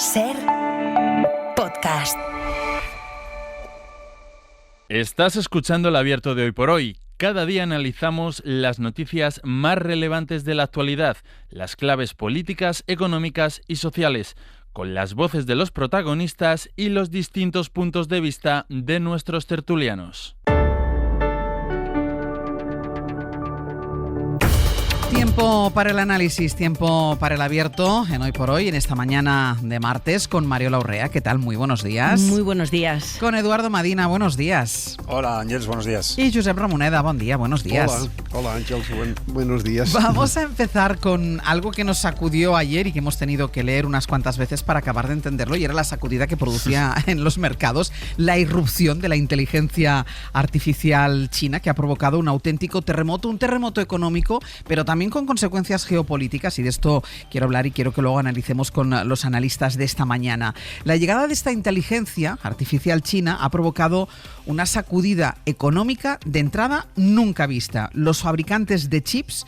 SER Podcast. Estás escuchando El Abierto de Hoy por Hoy. Cada día analizamos las noticias más relevantes de la actualidad, las claves políticas, económicas y sociales, con las voces de los protagonistas y los distintos puntos de vista de nuestros tertulianos. Tiempo para el análisis, tiempo para el abierto en Hoy por Hoy, en esta mañana de martes, con Mariola Urrea. ¿Qué tal? Muy buenos días. Muy buenos días. Con Eduardo Madina, buenos días. Hola, Ángels, buenos días. Y Josep Ramoneda, buen día, buenos días. Hola Ángels, buenos días. Vamos a empezar con algo que nos sacudió ayer y que hemos tenido que leer unas cuantas veces para acabar de entenderlo, y era la sacudida que producía en los mercados la irrupción de la inteligencia artificial china, que ha provocado un auténtico terremoto, un terremoto económico, pero también con consecuencias geopolíticas, y de esto quiero hablar y quiero que luego analicemos con los analistas de esta mañana. La llegada de esta inteligencia artificial china ha provocado una sacudida económica de entrada nunca vista. Los fabricantes de chips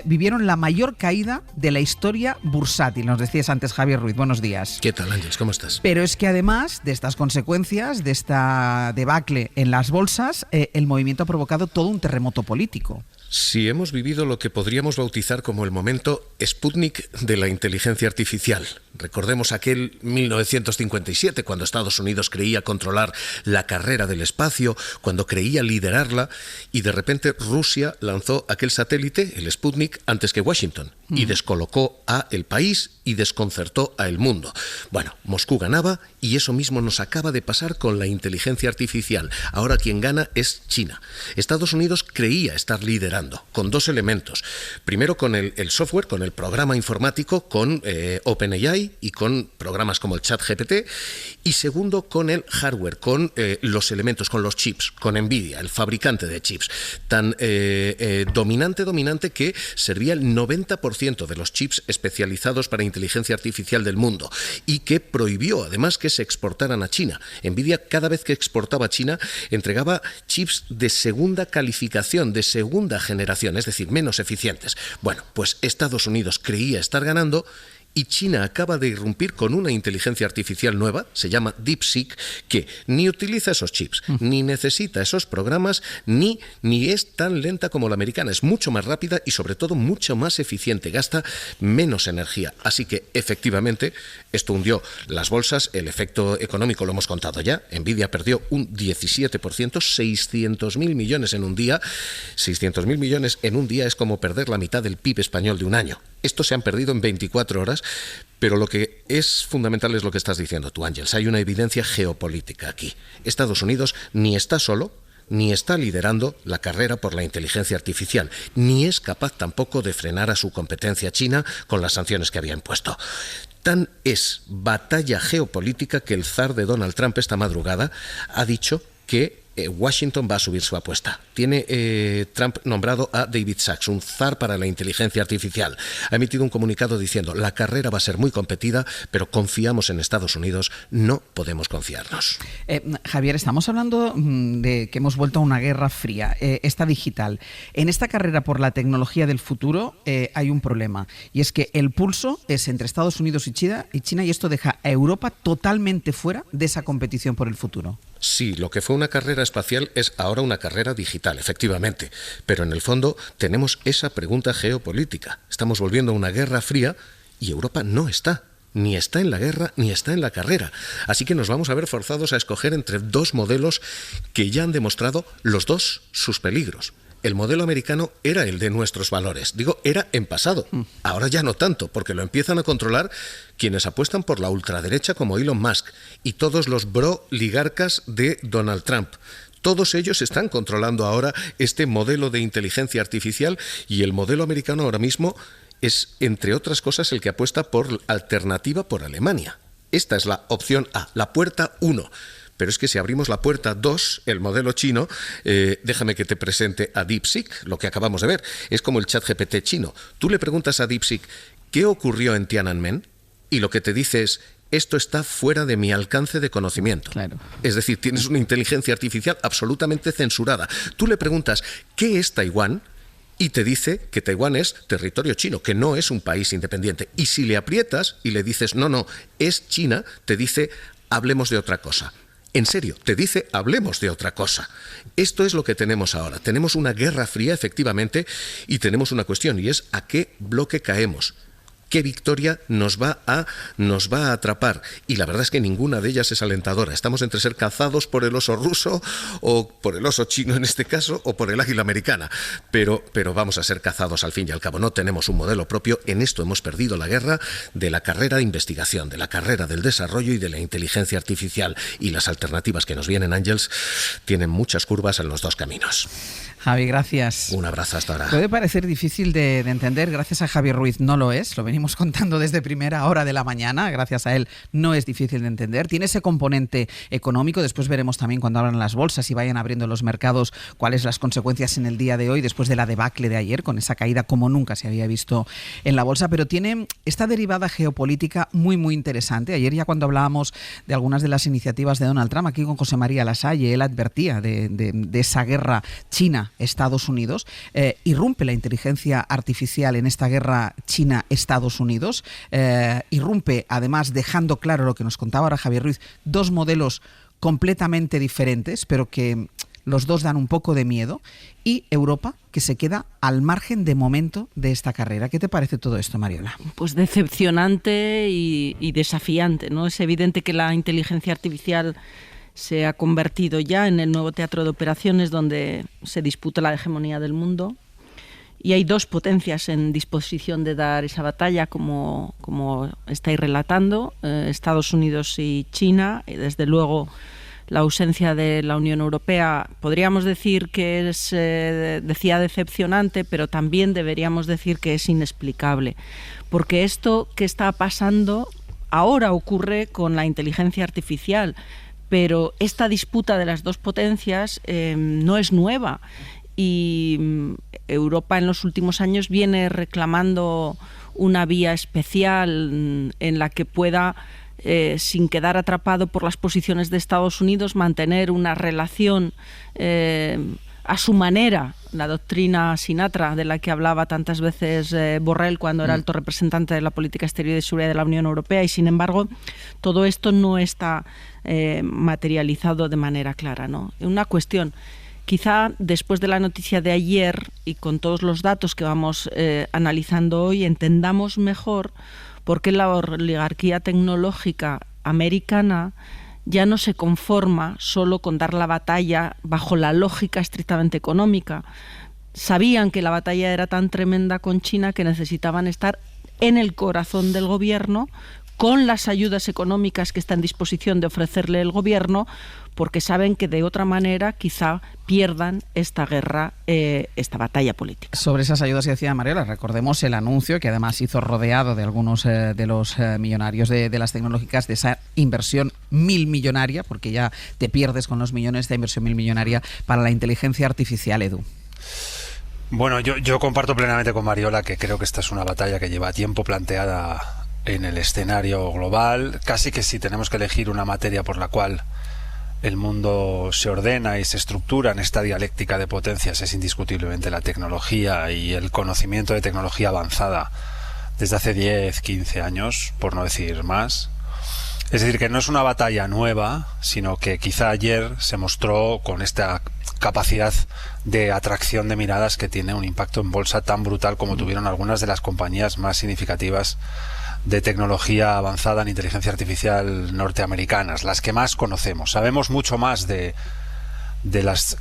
vivieron la mayor caída de la historia bursátil. Nos decías antes, Javier Ruiz, buenos días. ¿Qué tal, Ángels? ¿Cómo estás? Pero es que además de estas consecuencias, de esta debacle en las bolsas, el movimiento ha provocado todo un terremoto político. Sí, hemos vivido lo que podríamos bautizar como el momento Sputnik de la inteligencia artificial. Recordemos aquel 1957, cuando Estados Unidos creía controlar la carrera del espacio, cuando creía liderarla, y de repente Rusia lanzó aquel satélite, el Sputnik, antes que Washington, y descolocó a el país y desconcertó a el mundo. Bueno, Moscú ganaba, y eso mismo nos acaba de pasar con la inteligencia artificial. Ahora quien gana es China. Estados Unidos creía estar liderando, con dos elementos. Primero con el software, con el programa informático, con OpenAI y con programas como el ChatGPT, y segundo con el hardware, con los elementos, con los chips, con Nvidia, el fabricante de chips, tan dominante que servía el 90% de los chips especializados para inteligencia artificial del mundo, y que prohibió además que se exportaran a China. Nvidia, cada vez que exportaba a China, entregaba chips de segunda calificación, de segunda generación, es decir, menos eficientes. Bueno, pues Estados Unidos creía estar ganando, y China acaba de irrumpir con una inteligencia artificial nueva, se llama DeepSeek, que ni utiliza esos chips, ni necesita esos programas, ni es tan lenta como la americana. Es mucho más rápida y sobre todo mucho más eficiente, gasta menos energía. Así que efectivamente esto hundió las bolsas, el efecto económico lo hemos contado ya. Nvidia perdió un 17%, 600.000 millones en un día. 600.000 millones en un día es como perder la mitad del PIB español de un año. Estos se han perdido en 24 horas, pero lo que es fundamental es lo que estás diciendo tú, Ángels. Hay una evidencia geopolítica aquí. Estados Unidos ni está solo, ni está liderando la carrera por la inteligencia artificial, ni es capaz tampoco de frenar a su competencia china con las sanciones que había impuesto. Tan es batalla geopolítica que el zar de Donald Trump esta madrugada ha dicho que Washington va a subir su apuesta. Tiene Trump nombrado a David Sachs, un zar para la inteligencia artificial. Ha emitido un comunicado diciendo: la carrera va a ser muy competida, pero confiamos en Estados Unidos, no podemos confiarnos. Javier, estamos hablando de que hemos vuelto a una guerra fría, esta digital. En esta carrera por la tecnología del futuro hay un problema, y es que el pulso es entre Estados Unidos y China, y esto deja a Europa totalmente fuera de esa competición por el futuro. Sí, lo que fue una carrera espacial es ahora una carrera digital, efectivamente. Pero en el fondo tenemos esa pregunta geopolítica. Estamos volviendo a una guerra fría y Europa no está. Ni está en la guerra, ni está en la carrera. Así que nos vamos a ver forzados a escoger entre dos modelos que ya han demostrado los dos sus peligros. El modelo americano era el de nuestros valores. Digo, era en pasado. Ahora ya no tanto, porque lo empiezan a controlar quienes apuestan por la ultraderecha como Elon Musk y todos los bro-ligarcas de Donald Trump. Todos ellos están controlando ahora este modelo de inteligencia artificial, y el modelo americano ahora mismo es, entre otras cosas, el que apuesta por alternativa por Alemania. Esta es la opción A, la puerta 1. Pero es que si abrimos la puerta 2, el modelo chino, déjame que te presente a DeepSeek, lo que acabamos de ver. Es como el ChatGPT chino. Tú le preguntas a DeepSeek qué ocurrió en Tiananmen y lo que te dice es: esto está fuera de mi alcance de conocimiento. Claro. Es decir, tienes una inteligencia artificial absolutamente censurada. Tú le preguntas qué es Taiwán y te dice que Taiwán es territorio chino, que no es un país independiente. Y si le aprietas y le dices, no, es China, te dice, hablemos de otra cosa. En serio, te dice, hablemos de otra cosa. Esto es lo que tenemos ahora. Tenemos una guerra fría, efectivamente, y tenemos una cuestión, y es ¿a qué bloque caemos? ¿Qué victoria nos va a atrapar? Y la verdad es que ninguna de ellas es alentadora. Estamos entre ser cazados por el oso ruso, o por el oso chino en este caso, o por el águila americana. Pero vamos a ser cazados al fin y al cabo. No tenemos un modelo propio. En esto hemos perdido la guerra de la carrera de investigación, de la carrera del desarrollo y de la inteligencia artificial. Y las alternativas que nos vienen, Ángels, tienen muchas curvas en los dos caminos. Javi, gracias. Un abrazo hasta ahora. Puede parecer difícil de entender, gracias a Javi Ruiz no lo es, lo venimos contando desde primera hora de la mañana, gracias a él no es difícil de entender, tiene ese componente económico, después veremos también cuando abran las bolsas y vayan abriendo los mercados cuáles las consecuencias en el día de hoy después de la debacle de ayer, con esa caída como nunca se había visto en la bolsa, pero tiene esta derivada geopolítica muy interesante. Ayer ya cuando hablábamos de algunas de las iniciativas de Donald Trump, aquí con José María Lasalle, él advertía de esa guerra China-Estados Unidos, irrumpe la inteligencia artificial en esta guerra China-Estados Unidos, irrumpe además dejando claro lo que nos contaba ahora Javier Ruiz, dos modelos completamente diferentes, pero que los dos dan un poco de miedo, y Europa, que se queda al margen de momento de esta carrera. ¿Qué te parece todo esto, Mariola? Pues decepcionante y desafiante, ¿no? Es evidente que la inteligencia artificial se ha convertido ya en el nuevo teatro de operaciones donde se disputa la hegemonía del mundo. Y hay dos potencias en disposición de dar esa batalla, como estáis relatando, Estados Unidos y China, y desde luego la ausencia de la Unión Europea. Podríamos decir que es, decía, decepcionante, pero también deberíamos decir que es inexplicable, porque esto que está pasando ahora ocurre con la inteligencia artificial, pero esta disputa de las dos potencias no es nueva. Y Europa en los últimos años viene reclamando una vía especial en la que pueda, sin quedar atrapado por las posiciones de Estados Unidos, mantener una relación a su manera, la doctrina Sinatra de la que hablaba tantas veces Borrell cuando era alto representante de la política exterior y de seguridad de la Unión Europea, y sin embargo todo esto no está materializado de manera clara, ¿no? Una cuestión. Quizá después de la noticia de ayer y con todos los datos que vamos analizando hoy, entendamos mejor por qué la oligarquía tecnológica americana ya no se conforma solo con dar la batalla bajo la lógica estrictamente económica. Sabían que la batalla era tan tremenda con China que necesitaban estar en el corazón del gobierno, con las ayudas económicas que está en disposición de ofrecerle el gobierno, porque saben que de otra manera quizá pierdan esta guerra, esta batalla política. Sobre esas ayudas que decía Mariola, recordemos el anuncio que además hizo rodeado de algunos de los millonarios de las tecnológicas, de esa inversión 1.000 millonaria, porque ya te pierdes con los millones de inversión 1.000 millonaria para la inteligencia artificial, Edu. Bueno, yo comparto plenamente con Mariola que creo que esta es una batalla que lleva tiempo planteada en el escenario global. Casi que si tenemos que elegir una materia por la cual el mundo se ordena y se estructura en esta dialéctica de potencias, es indiscutiblemente la tecnología y el conocimiento de tecnología avanzada desde hace 10, 15 años, por no decir más. Es decir, que no es una batalla nueva, sino que quizá ayer se mostró con esta capacidad de atracción de miradas que tiene un impacto en bolsa tan brutal como tuvieron algunas de las compañías más significativas de tecnología avanzada en inteligencia artificial norteamericanas, las que más conocemos. Sabemos mucho más de las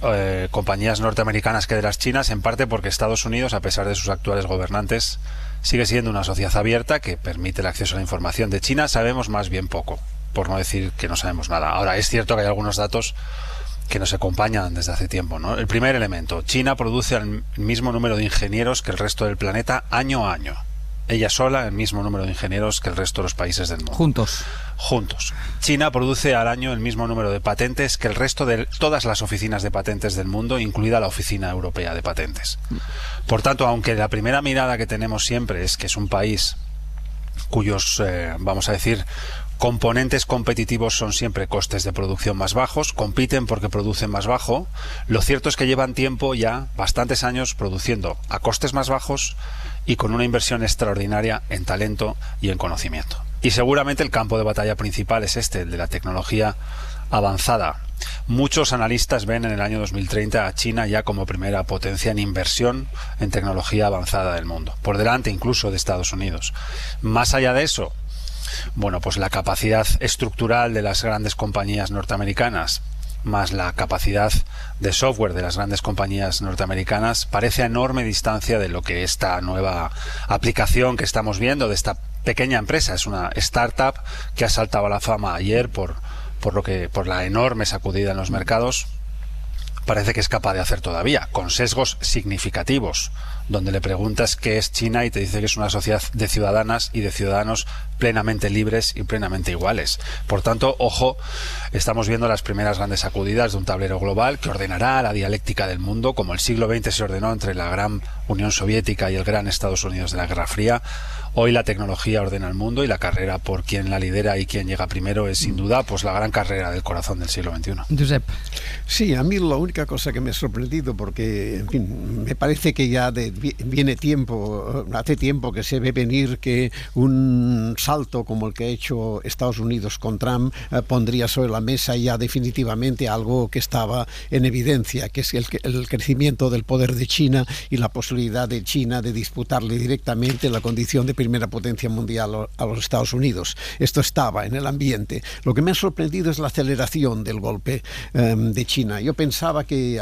compañías norteamericanas que de las chinas, en parte porque Estados Unidos, a pesar de sus actuales gobernantes, sigue siendo una sociedad abierta que permite el acceso a la información. De China sabemos más bien poco, por no decir que no sabemos nada. Ahora, es cierto que hay algunos datos que nos acompañan desde hace tiempo, ¿no? El primer elemento: China produce el mismo número de ingenieros que el resto del planeta año a año. Ella sola el mismo número de ingenieros que el resto de los países del mundo. Juntos. China produce al año el mismo número de patentes que el resto de todas las oficinas de patentes del mundo, incluida la Oficina Europea de Patentes. Por tanto, aunque la primera mirada que tenemos siempre es que es un país cuyos, vamos a decir, componentes competitivos son siempre costes de producción más bajos, compiten porque producen más bajo. Lo cierto es que llevan tiempo ya, bastantes años, produciendo a costes más bajos y con una inversión extraordinaria en talento y en conocimiento. Y seguramente el campo de batalla principal es el de la tecnología avanzada. Muchos analistas ven en el año 2030 a China ya como primera potencia en inversión en tecnología avanzada del mundo, por delante incluso de Estados Unidos. Más allá de eso, bueno, pues la capacidad estructural de las grandes compañías norteamericanas más la capacidad de software de las grandes compañías norteamericanas parece a enorme distancia de lo que esta nueva aplicación que estamos viendo de esta pequeña empresa. Es una startup que ha saltado a la fama ayer por la enorme sacudida en los mercados. Parece que es capaz de hacer todavía, con sesgos significativos, donde le preguntas qué es China y te dice que es una sociedad de ciudadanas y de ciudadanos plenamente libres y plenamente iguales. Por tanto, ojo, estamos viendo las primeras grandes sacudidas de un tablero global que ordenará la dialéctica del mundo, como el siglo XX se ordenó entre la gran Unión Soviética y el gran Estados Unidos de la Guerra Fría. Hoy la tecnología ordena el mundo y la carrera por quien la lidera y quien llega primero es sin duda pues la gran carrera del corazón del siglo XXI. Josep. Sí, a mí la única cosa que me ha sorprendido, porque en fin, me parece que ya hace tiempo que se ve venir que un salto como el que ha hecho Estados Unidos con Trump pondría sobre la mesa ya definitivamente algo que estaba en evidencia, que es el crecimiento del poder de China y la posibilidad de China de disputarle directamente la condición de primera potencia mundial a los Estados Unidos. Esto estaba en el ambiente. Lo que me ha sorprendido es la aceleración del golpe de China. Yo pensaba que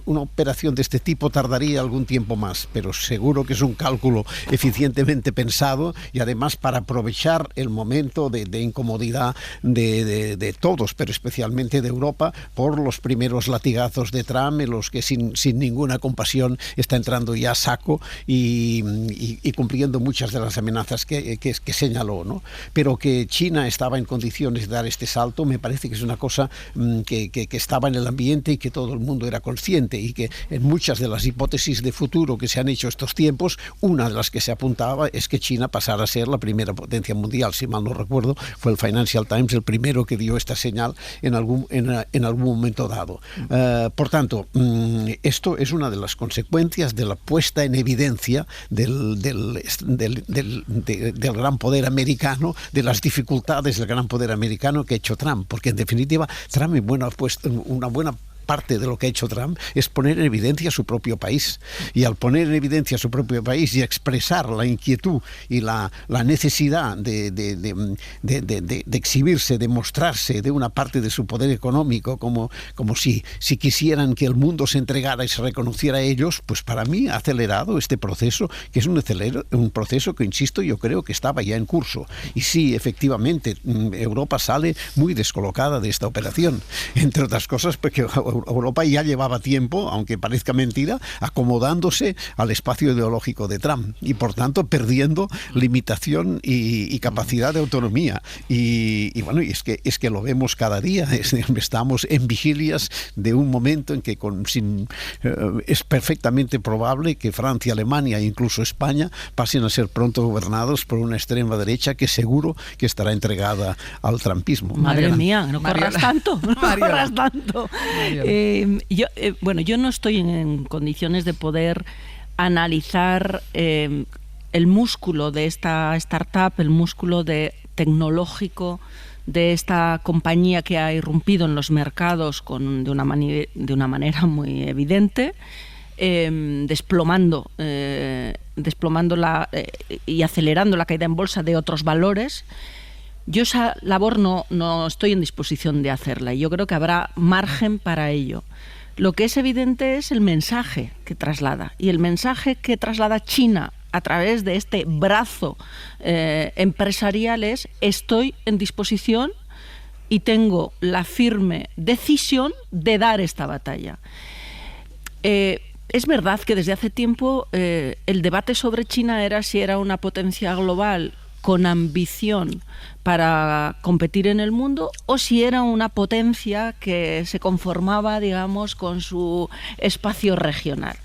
una operación de este tipo tardaría algún tiempo más, pero seguro que es un cálculo eficientemente pensado y además para aprovechar el momento de incomodidad de todos, pero especialmente de Europa, por los primeros latigazos de Trump, en los que sin ninguna compasión está entrando ya a saco y cumpliendo muchas de las amenazas que señaló, ¿no? Pero que China estaba en condiciones de dar este salto, me parece que es una cosa que estaba en el ambiente y que todo el mundo era consciente, y que en muchas de las hipótesis de futuro que se han hecho estos tiempos, una de las que se apuntaba es que China pasara a ser la primera potencia mundial. Si mal no recuerdo, fue el Financial Times el primero que dio esta señal en algún momento dado. Por tanto, esto es una de las consecuencias de la puesta en evidencia del gran poder americano, de las dificultades del gran poder americano que ha hecho Trump, porque en definitiva Trump una buena parte de lo que ha hecho Trump es poner en evidencia su propio país, y al poner en evidencia su propio país y expresar la inquietud y la necesidad de exhibirse, de mostrarse de una parte de su poder económico como si quisieran que el mundo se entregara y se reconociera a ellos, pues para mí ha acelerado este proceso, que es un proceso que, insisto, yo creo que estaba ya en curso. Y sí, efectivamente, Europa sale muy descolocada de esta operación, entre otras cosas porque Europa ya llevaba tiempo, aunque parezca mentira, acomodándose al espacio ideológico de Trump y por tanto perdiendo limitación y capacidad de autonomía. Y bueno, es que lo vemos cada día. Estamos en vigilias de un momento en que es perfectamente probable que Francia, Alemania e incluso España pasen a ser pronto gobernados por una extrema derecha que seguro que estará entregada al trumpismo. Madre mía, no corras tanto, no corras tanto. Yo no estoy en condiciones de poder analizar el músculo de esta startup, el músculo tecnológico de esta compañía que ha irrumpido en los mercados de una manera muy evidente, desplomando y acelerando la caída en bolsa de otros valores. Yo esa labor no estoy en disposición de hacerla y yo creo que habrá margen para ello. Lo que es evidente es el mensaje que traslada, y el mensaje que traslada China a través de este brazo empresarial es: estoy en disposición y tengo la firme decisión de dar esta batalla. Es verdad que desde hace tiempo el debate sobre China era si era una potencia global con ambición para competir en el mundo, o si era una potencia que se conformaba, digamos, con su espacio regional.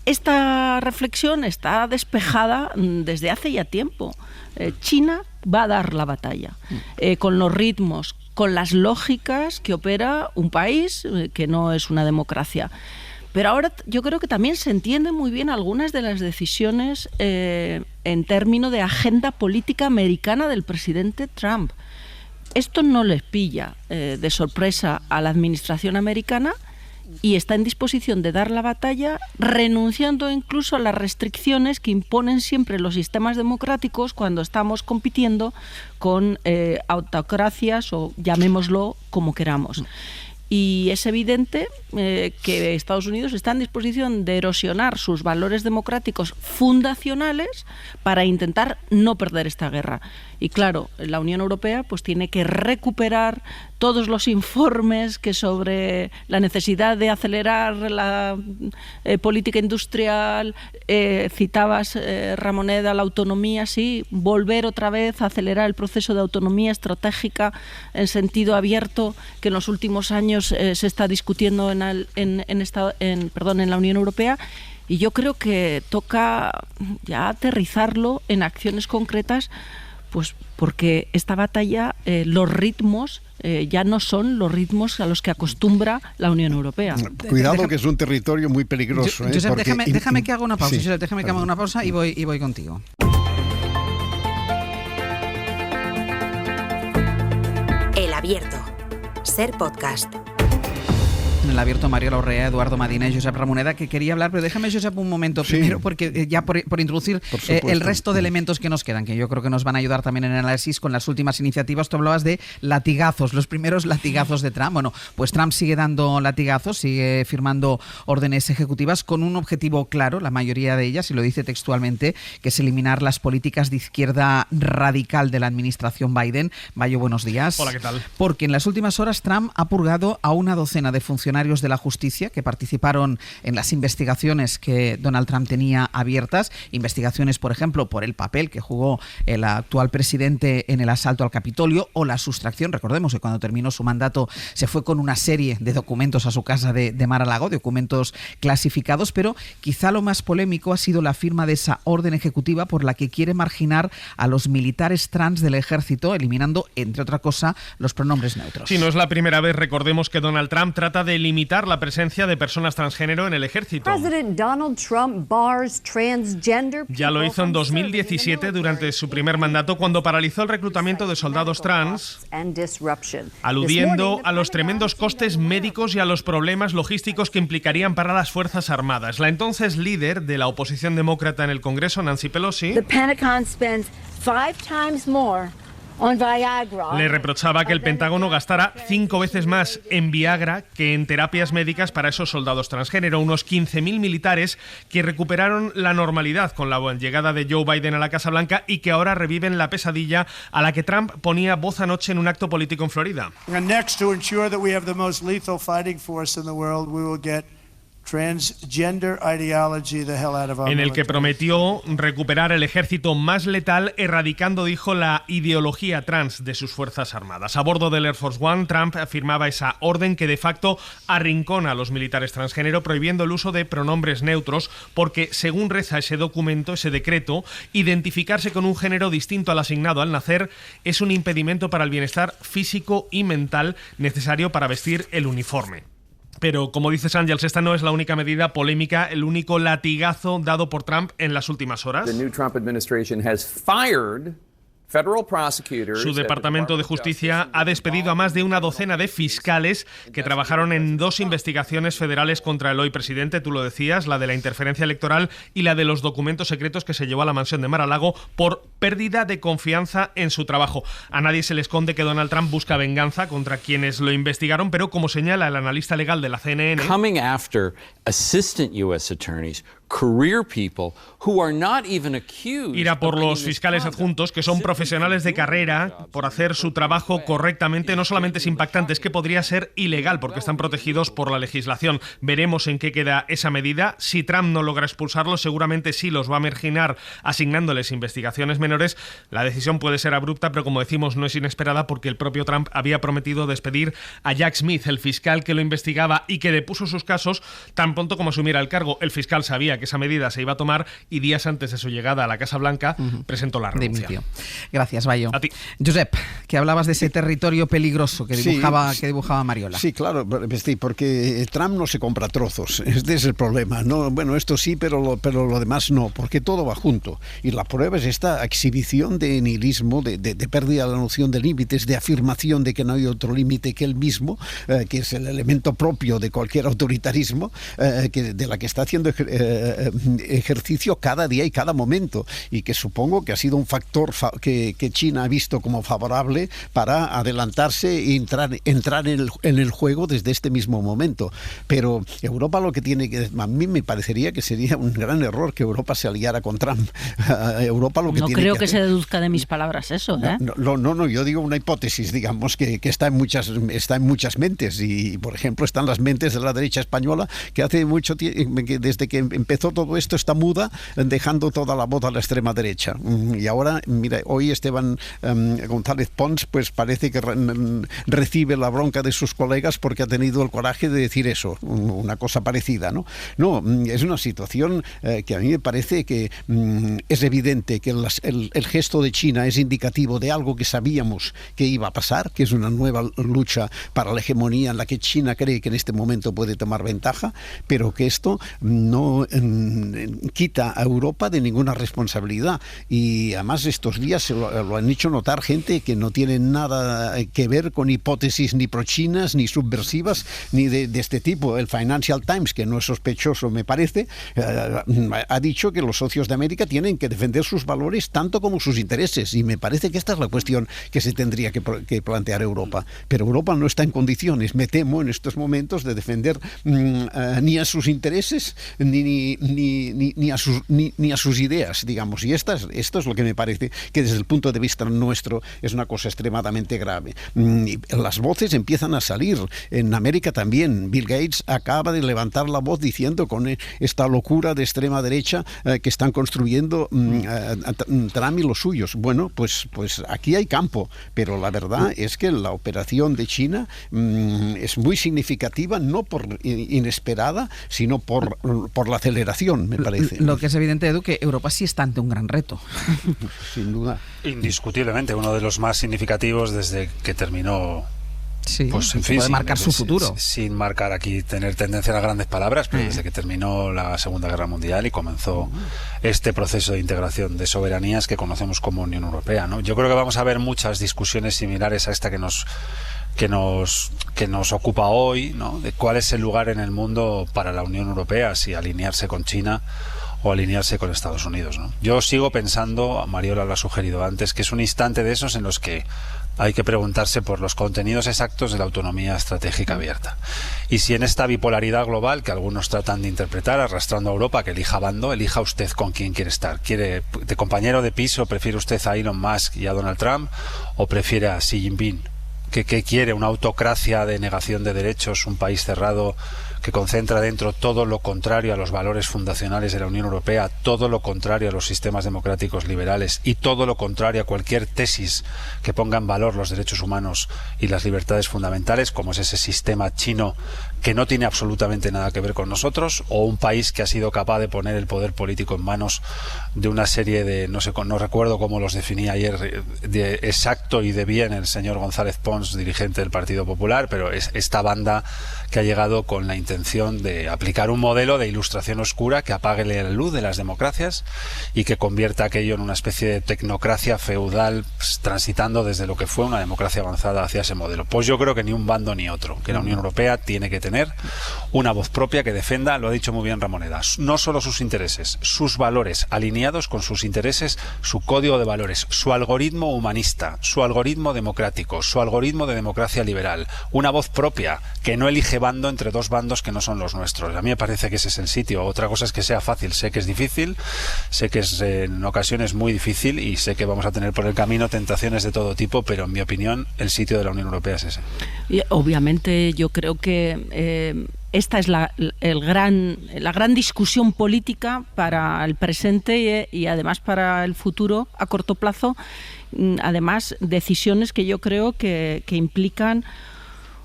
esta reflexión está despejada desde hace ya tiempo. China va a dar la batalla, con los ritmos, con las lógicas que opera un país que no es una democracia. Pero ahora yo creo que también se entienden muy bien algunas de las decisiones en términos de agenda política americana del presidente Trump. Esto no les pilla de sorpresa a la administración americana y está en disposición de dar la batalla, renunciando incluso a las restricciones que imponen siempre los sistemas democráticos cuando estamos compitiendo con autocracias, o llamémoslo como queramos. Y es evidente que Estados Unidos está en disposición de erosionar sus valores democráticos fundacionales para intentar no perder esta guerra. Y claro, la Unión Europea pues tiene que recuperar todos los informes que sobre la necesidad de acelerar la política industrial, citabas, Ramoneda, la autonomía, sí, volver otra vez a acelerar el proceso de autonomía estratégica en sentido abierto que en los últimos años se está discutiendo en la Unión Europea. Y yo creo que toca ya aterrizarlo en acciones concretas, pues porque esta batalla, los ritmos ya no son los ritmos a los que acostumbra la Unión Europea. Cuidado, que es un territorio muy peligroso. Josep, porque... déjame que haga una pausa. Sí, Josep, déjame que haga una pausa y voy contigo. El Abierto. Ser podcast. En el Abierto, Mariola Urrea, Eduardo Madina y Josep Ramoneda, que quería hablar, pero déjame, Josep, un momento primero, porque ya por introducir el resto de elementos que nos quedan, que yo creo que nos van a ayudar también en el análisis con las últimas iniciativas. Tú hablabas de latigazos, los primeros latigazos de Trump. Bueno, pues Trump sigue dando latigazos, sigue firmando órdenes ejecutivas con un objetivo claro, la mayoría de ellas, y lo dice textualmente, que es eliminar las políticas de izquierda radical de la administración Biden. Bayo, buenos días. Hola, ¿qué tal? Porque en las últimas horas Trump ha purgado a una docena de funcionarios de la justicia que participaron en las investigaciones que Donald Trump tenía abiertas, investigaciones, por ejemplo, por el papel que jugó el actual presidente en el asalto al Capitolio o la sustracción. Recordemos que cuando terminó su mandato se fue con una serie de documentos a su casa de Mar-a-Lago, documentos clasificados, pero quizá lo más polémico ha sido la firma de esa orden ejecutiva por la que quiere marginar a los militares trans del ejército, eliminando, entre otra cosa, los pronombres neutros. Sí, no es la primera vez, recordemos, que Donald Trump trata de limitar la presencia de personas transgénero en el ejército. Ya lo hizo en 2017 durante su primer mandato, cuando paralizó el reclutamiento de soldados trans, aludiendo a los tremendos costes médicos y a los problemas logísticos que implicarían para las Fuerzas Armadas. La entonces líder de la oposición demócrata en el Congreso, Nancy Pelosi, le reprochaba que el Pentágono gastara 5 veces más en Viagra que en terapias médicas para esos soldados transgénero. Unos 15.000 militares que recuperaron la normalidad con la llegada de Joe Biden a la Casa Blanca y que ahora reviven la pesadilla a la que Trump ponía voz anoche en un acto político en Florida. En el que prometió recuperar el ejército más letal, erradicando, dijo, la ideología trans de sus Fuerzas Armadas. A bordo del Air Force One, Trump firmaba esa orden que de facto arrincona a los militares transgénero, prohibiendo el uso de pronombres neutros, porque, según reza ese documento, ese decreto, identificarse con un género distinto al asignado al nacer es un impedimento para el bienestar físico y mental necesario para vestir el uniforme. Pero, como dices, Ángels, esta no es la única medida polémica, el único latigazo dado por Trump en las últimas horas. Su Departamento de Justicia ha despedido a más de una docena de fiscales que trabajaron en 2 investigaciones federales contra el hoy presidente, tú lo decías, la de la interferencia electoral y la de los documentos secretos que se llevó a la mansión de Mar-a-Lago por pérdida de confianza en su trabajo. A nadie se le esconde que Donald Trump busca venganza contra quienes lo investigaron, pero como señala el analista legal de la CNN, coming after assistant U.S. attorneys, career people who are not even accused. Irá por los fiscales adjuntos, que son profesionales de carrera, por hacer su trabajo correctamente. No solamente es impactante, es que podría ser ilegal porque están protegidos por la legislación. Veremos en qué queda esa medida. Si Trump no logra expulsarlos, seguramente sí los va a marginar asignándoles investigaciones menores, la decisión puede ser abrupta, pero como decimos, no es inesperada porque el propio Trump había prometido despedir a Jack Smith, el fiscal que lo investigaba y que depuso sus casos tan pronto como asumiera el cargo. El fiscal sabía que esa medida se iba a tomar y días antes de su llegada a la Casa Blanca presentó la renuncia. Dimitió. Gracias, Bayo. A ti. Josep, que hablabas de ese territorio peligroso que dibujaba Mariola. Sí, claro, porque Trump no se compra trozos. Este es el problema. No, bueno, esto sí, pero lo demás no, porque todo va junto. Y la prueba es esta exhibición de nihilismo, de pérdida de la noción de límites, de afirmación de que no hay otro límite que el mismo, que es el elemento propio de cualquier autoritarismo, de la que está haciendo ejercicio cada día y cada momento, y que supongo que ha sido un factor que China ha visto como favorable para adelantarse e entrar en el juego desde este mismo momento. Pero Europa lo que tiene que... A mí me parecería que sería un gran error que Europa se aliara con Trump. Europa lo que no tiene creo que que hacer... se deduzca de mis palabras eso, ¿eh? No, yo digo una hipótesis, digamos, que está en muchas mentes, y por ejemplo están las mentes de la derecha española, que hace mucho tiempo, desde que empezó todo esto, está muda, dejando toda la voz a la extrema derecha. Y ahora, mira, hoy Esteban González Pons, pues parece que recibe la bronca de sus colegas porque ha tenido el coraje de decir eso, una cosa parecida, ¿no? No, es una situación que a mí me parece que es evidente que el gesto de China es indicativo de algo que sabíamos que iba a pasar, que es una nueva lucha para la hegemonía en la que China cree que en este momento puede tomar ventaja, pero que esto no quita a Europa de ninguna responsabilidad. Y además estos días lo han hecho notar gente que no tiene nada que ver con hipótesis ni pro-chinas, ni subversivas, ni de este tipo. El Financial Times, que no es sospechoso, me parece, ha dicho que los socios de América tienen que defender sus valores tanto como sus intereses, y me parece que esta es la cuestión que se tendría que plantear Europa. Pero Europa no está en condiciones, me temo, en estos momentos de defender ni a sus intereses ni a sus ideas, digamos. Y esto es lo que me parece que desde el punto de vista nuestro es una cosa extremadamente grave. Las voces empiezan a salir en América también. Bill Gates acaba de levantar la voz diciendo con esta locura de extrema derecha que están construyendo Trump y los suyos. Bueno, pues aquí hay campo, pero la verdad es que la operación de China es muy significativa, no por inesperada, sino por la aceleración, me parece. Lo que es evidente, Edu, que Europa sí está ante un gran reto. Sin duda. Indiscutiblemente, uno de los más significativos desde que terminó. Sí, pues en fin, puede marcar su futuro. Sin marcar aquí, tener tendencia a las grandes palabras, pero desde que terminó la Segunda Guerra Mundial y comenzó este proceso de integración de soberanías que conocemos como Unión Europea, ¿no? Yo creo que vamos a ver muchas discusiones similares a esta que nos ocupa hoy, ¿no? De cuál es el lugar en el mundo para la Unión Europea, si alinearse con China o alinearse con Estados Unidos, ¿no? Yo sigo pensando, Mariola lo ha sugerido antes, que es un instante de esos en los que hay que preguntarse por los contenidos exactos de la autonomía estratégica abierta. Y si en esta bipolaridad global que algunos tratan de interpretar, arrastrando a Europa que elija bando, elija usted con quién quiere estar. ¿Quiere de compañero de piso, prefiere usted a Elon Musk y a Donald Trump, o prefiere a Xi Jinping? ¿Qué quiere? ¿Una autocracia de negación de derechos? ¿Un país cerrado que concentra dentro todo lo contrario a los valores fundacionales de la Unión Europea, todo lo contrario a los sistemas democráticos liberales y todo lo contrario a cualquier tesis que ponga en valor los derechos humanos y las libertades fundamentales, como es ese sistema chino que no tiene absolutamente nada que ver con nosotros, o un país que ha sido capaz de poner el poder político en manos de una serie de, no recuerdo cómo los definía ayer de exacto y de bien el señor González Pons, dirigente del Partido Popular, pero es esta banda que ha llegado con la intención de aplicar un modelo de ilustración oscura que apague la luz de las democracias y que convierta aquello en una especie de tecnocracia feudal, pues, transitando desde lo que fue una democracia avanzada hacia ese modelo. Pues yo creo que ni un bando ni otro, que la Unión Europea tiene que tener una voz propia que defienda, lo ha dicho muy bien Ramoneda, no solo sus intereses, sus valores, alineados con sus intereses, su código de valores, su algoritmo humanista, su algoritmo democrático, su algoritmo de democracia liberal, una voz propia que no elige bando entre dos bandos que no son los nuestros. A mí me parece que ese es el sitio. Otra cosa es que sea fácil, sé que es difícil, sé que es en ocasiones muy difícil y sé que vamos a tener por el camino tentaciones de todo tipo, pero en mi opinión el sitio de la Unión Europea es ese. Y obviamente yo creo que esta es la gran discusión política para el presente y además para el futuro a corto plazo. Además, decisiones que yo creo que implican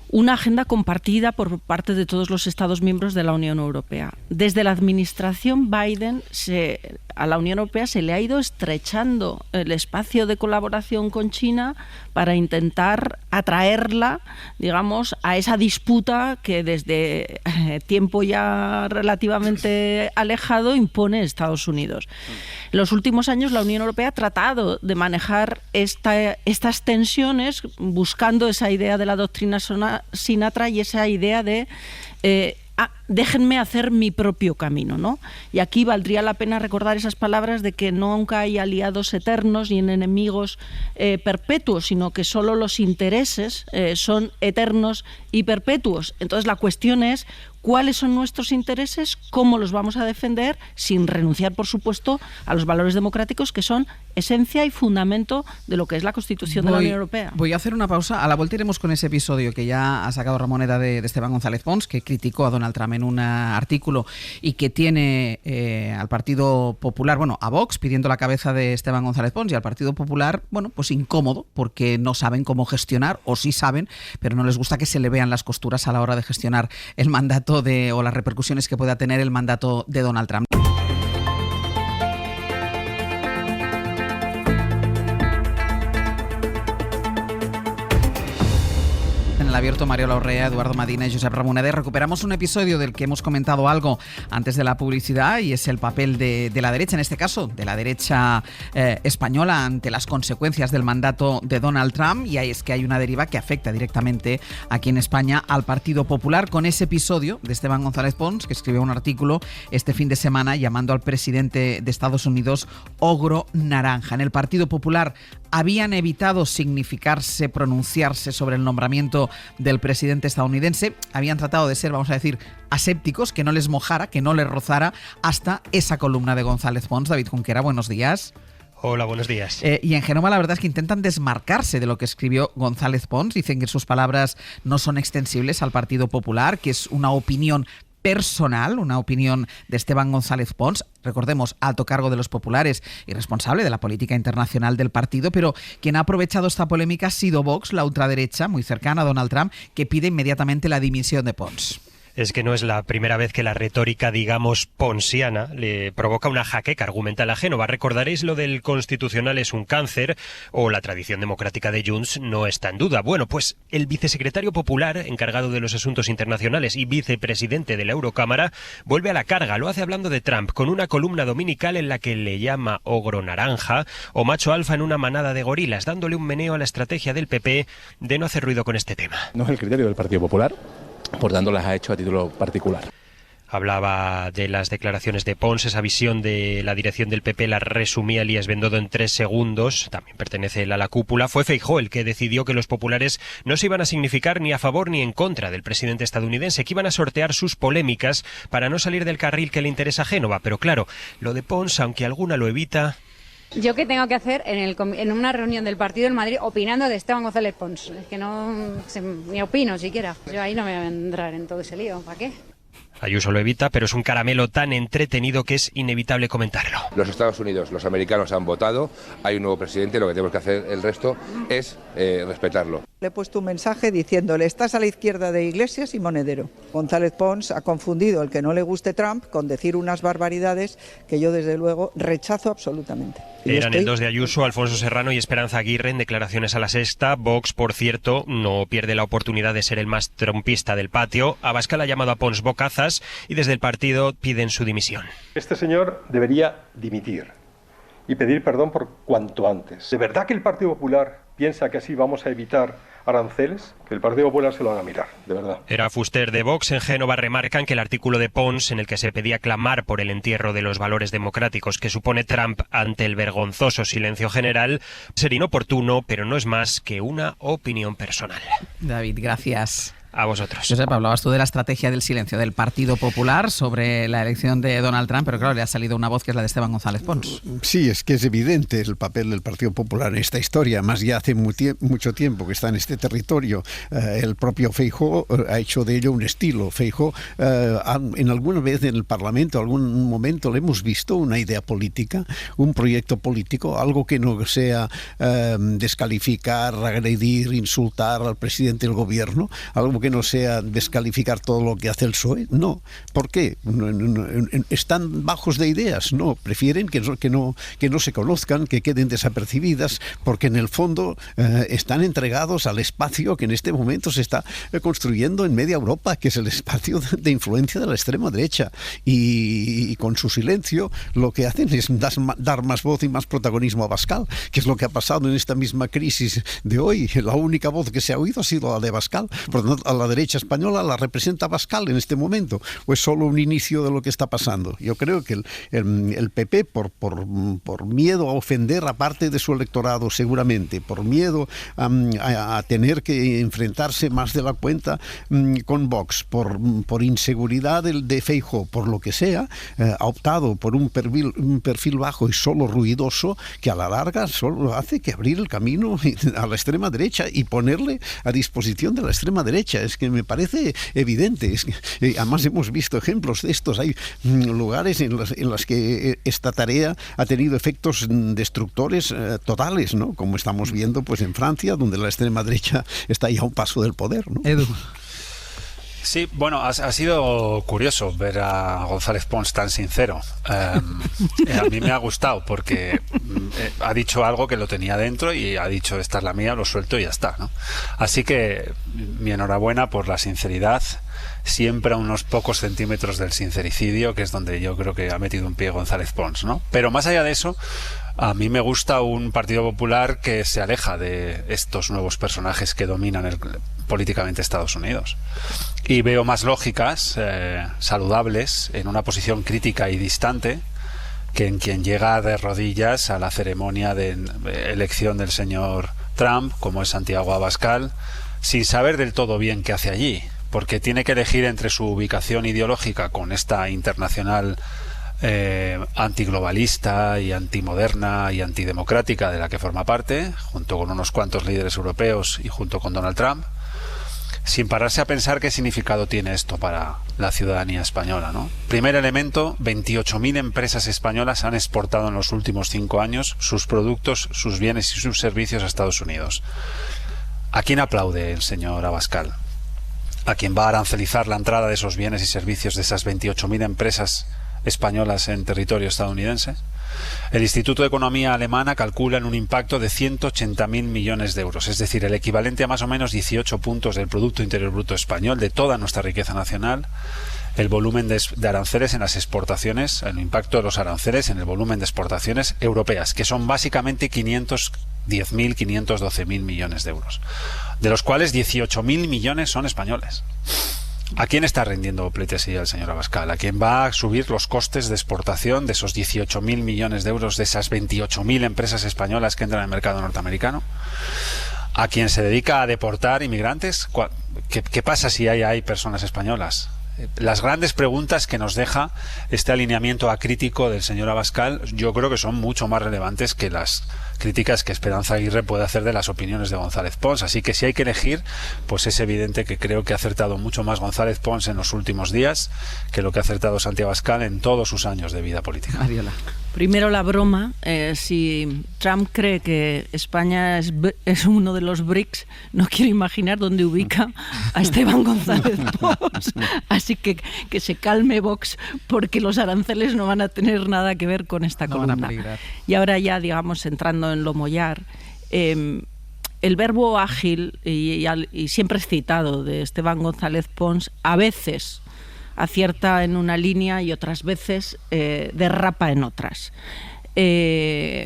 una agenda compartida por parte de todos los Estados miembros de la Unión Europea. Desde la administración Biden a la Unión Europea se le ha ido estrechando el espacio de colaboración con China para intentar atraerla, digamos, a esa disputa que desde tiempo ya relativamente alejado impone Estados Unidos. En los últimos años la Unión Europea ha tratado de manejar estas tensiones buscando esa idea de la doctrina Sinatra y esa idea de déjenme hacer mi propio camino, ¿no? Y aquí valdría la pena recordar esas palabras de que nunca hay aliados eternos ni enemigos perpetuos, sino que solo los intereses son eternos y perpetuos. Entonces la cuestión es cuáles son nuestros intereses, cómo los vamos a defender, sin renunciar, por supuesto, a los valores democráticos que son esencia y fundamento de lo que es la Constitución de la Unión Europea. Voy a hacer una pausa. A la vuelta iremos con ese episodio que ya ha sacado Ramoneda de Esteban González Pons, que criticó a Donald Trump en un artículo y que tiene al Partido Popular, a Vox pidiendo la cabeza de Esteban González Pons y al Partido Popular, pues incómodo, porque no saben cómo gestionar, o sí saben, pero no les gusta que se le vean las costuras a la hora de gestionar el mandato o las repercusiones que pueda tener el mandato de Donald Trump. En el abierto, Mariola Orrea, Eduardo Madina y Josep Ramoneda. Recuperamos un episodio del que hemos comentado algo antes de la publicidad, y es el papel de la derecha, en este caso de la derecha española, ante las consecuencias del mandato de Donald Trump. Y ahí es que hay una deriva que afecta directamente aquí en España al Partido Popular, con ese episodio de Esteban González Pons, que escribió un artículo este fin de semana llamando al presidente de Estados Unidos ogro naranja. En el Partido Popular habían evitado pronunciarse sobre el nombramiento del presidente estadounidense. Habían tratado de ser, vamos a decir, asépticos, que no les mojara, que no les rozara, hasta esa columna de González Pons. David Junquera, buenos días. Hola, buenos días. Y en Génova la verdad es que intentan desmarcarse de lo que escribió González Pons. Dicen que sus palabras no son extensibles al Partido Popular, que es una opinión personal, una opinión de Esteban González Pons, recordemos, alto cargo de los populares y responsable de la política internacional del partido, pero quien ha aprovechado esta polémica ha sido Vox, la ultraderecha, muy cercana a Donald Trump, que pide inmediatamente la dimisión de Pons. Es que no es la primera vez que la retórica, digamos, ponsiana le provoca una jaqueca argumental a Génova. Recordaréis lo del Constitucional es un cáncer, o la tradición democrática de Junts no está en duda. Bueno, pues el vicesecretario popular, encargado de los asuntos internacionales y vicepresidente de la Eurocámara, vuelve a la carga. Lo hace hablando de Trump, con una columna dominical en la que le llama ogro naranja o macho alfa en una manada de gorilas, dándole un meneo a la estrategia del PP de no hacer ruido con este tema. No es el criterio del Partido Popular, por tanto las ha hecho a título particular. Hablaba de las declaraciones de Pons, esa visión de la dirección del PP la resumía Elías Bendodo en 3 segundos, también pertenece él a la cúpula. Fue Feijóo el que decidió que los populares no se iban a significar ni a favor ni en contra del presidente estadounidense, que iban a sortear sus polémicas para no salir del carril que le interesa a Génova. Pero claro, lo de Pons, aunque alguna lo evita... ¿Yo qué tengo que hacer en una reunión del partido en Madrid opinando de Esteban González Pons? Es que ni opino siquiera. Yo ahí no me voy a entrar en todo ese lío. ¿Para qué? Ayuso lo evita, pero es un caramelo tan entretenido que es inevitable comentarlo. Los Estados Unidos, los americanos han votado, hay un nuevo presidente, lo que tenemos que hacer el resto es respetarlo. Le he puesto un mensaje diciéndole, estás a la izquierda de Iglesias y Monedero. González Pons ha confundido el que no le guste Trump con decir unas barbaridades que yo desde luego rechazo absolutamente. Eran el 2 de Ayuso, Alfonso Serrano y Esperanza Aguirre en declaraciones a La Sexta. Vox, por cierto, no pierde la oportunidad de ser el más trumpista del patio. Abascal ha llamado a Pons bocazas y desde el partido piden su dimisión. Este señor debería dimitir y pedir perdón por cuanto antes. ¿De verdad que el Partido Popular piensa que así vamos a evitar aranceles? Que el Partido Popular se lo haga mirar, de verdad. Era Fuster de Vox. En Génova remarcan que el artículo de Pons, en el que se pedía clamar por el entierro de los valores democráticos que supone Trump ante el vergonzoso silencio general, sería inoportuno, pero no es más que una opinión personal. David, gracias. A vosotros. Josep, hablabas tú de la estrategia del silencio del Partido Popular sobre la elección de Donald Trump, pero claro, le ha salido una voz que es la de Esteban González Pons. Sí, es que es evidente el papel del Partido Popular en esta historia, más ya hace mucho tiempo que está en este territorio. El propio Feijóo ha hecho de ello un estilo. Feijóo, en alguna vez en el Parlamento, algún momento le hemos visto una idea política, un proyecto político, algo que no sea descalificar, agredir, insultar al presidente del gobierno, algo que no sea descalificar todo lo que hace el PSOE. No. ¿Por qué? ¿Están bajos de ideas? No. Prefieren que no se conozcan, que queden desapercibidas, porque en el fondo están entregados al espacio que en este momento se está construyendo en media Europa, que es el espacio de influencia de la extrema derecha. Y con su silencio lo que hacen es dar más voz y más protagonismo a Abascal, que es lo que ha pasado en esta misma crisis de hoy. La única voz que se ha oído ha sido la de Abascal. Por lo tanto, a la derecha española la representa Abascal en este momento, o es solo un inicio de lo que está pasando. Yo creo que el PP, por miedo a ofender a parte de su electorado, seguramente, por miedo a tener que enfrentarse más de la cuenta con Vox, por inseguridad de Feijóo, por lo que sea, ha optado por un perfil bajo y solo ruidoso, que a la larga solo hace que abrir el camino a la extrema derecha y ponerle a disposición de la extrema derecha. Es que me parece evidente. Es que, además hemos visto ejemplos de estos. Hay lugares en los que esta tarea ha tenido efectos destructores totales, ¿no? Como estamos viendo pues en Francia, donde la extrema derecha está ya a un paso del poder, ¿no? Edu. Sí, bueno, ha sido curioso ver a González Pons tan sincero. A mí me ha gustado porque ha dicho algo que lo tenía dentro y ha dicho, esta es la mía, lo suelto y ya está, ¿no? Así que mi enhorabuena por la sinceridad, siempre a unos pocos centímetros del sincericidio, que es donde yo creo que ha metido un pie González Pons, ¿no? Pero más allá de eso, a mí me gusta un Partido Popular que se aleja de estos nuevos personajes que dominan políticamente Estados Unidos. Y veo más lógicas, saludables, en una posición crítica y distante, que en quien llega de rodillas a la ceremonia de elección del señor Trump, como es Santiago Abascal, sin saber del todo bien qué hace allí, porque tiene que elegir entre su ubicación ideológica con esta internacional antiglobalista y antimoderna y antidemocrática de la que forma parte, junto con unos cuantos líderes europeos y junto con Donald Trump, sin pararse a pensar qué significado tiene esto para la ciudadanía española, ¿no? Primer elemento, 28.000 empresas españolas han exportado en los últimos 5 años sus productos, sus bienes y sus servicios a Estados Unidos. ¿A quién aplaude el señor Abascal? ¿A quién va a arancelizar la entrada de esos bienes y servicios de esas 28.000 empresas españolas en territorio estadounidense? El Instituto de Economía Alemana calcula en un impacto de 180.000 millones de euros, es decir, el equivalente a más o menos 18 puntos del Producto Interior Bruto español, de toda nuestra riqueza nacional, el volumen de aranceles en las exportaciones, el impacto de los aranceles en el volumen de exportaciones europeas, que son básicamente 510.000, 512.000 millones de euros, de los cuales 18.000 millones son españoles. ¿A quién está rindiendo pleitesía el señor Abascal? ¿A quién va a subir los costes de exportación de esos 18.000 millones de euros de esas 28.000 empresas españolas que entran en el mercado norteamericano? ¿A quién se dedica a deportar inmigrantes? ¿Qué pasa si hay personas españolas? Las grandes preguntas que nos deja este alineamiento acrítico del señor Abascal, yo creo que son mucho más relevantes que las críticas que Esperanza Aguirre puede hacer de las opiniones de González Pons. Así que si hay que elegir, pues es evidente que creo que ha acertado mucho más González Pons en los últimos días que lo que ha acertado Santiago Abascal en todos sus años de vida política. Mariola. Primero la broma. Si Trump cree que España es uno de los BRICS, no quiero imaginar dónde ubica a Esteban González Pons. Así que se calme Vox, porque los aranceles no van a tener nada que ver con esta columna. Y ahora ya, digamos, entrando en lo mollar, el verbo ágil y siempre citado de Esteban González Pons, a veces acierta en una línea y otras veces derrapa en otras,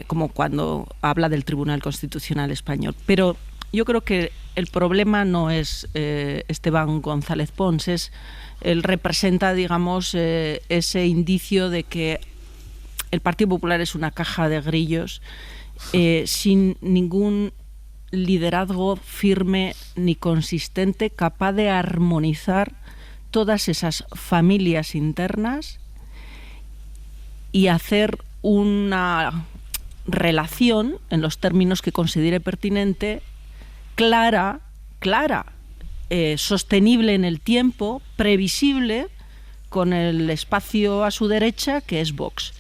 como cuando habla del Tribunal Constitucional Español. Pero yo creo que el problema no es Esteban González Pons, él representa, digamos, ese indicio de que el Partido Popular es una caja de grillos sin ningún liderazgo firme ni consistente capaz de armonizar todas esas familias internas y hacer una relación, en los términos que considere pertinente, clara, sostenible en el tiempo, previsible, con el espacio a su derecha, que es Vox.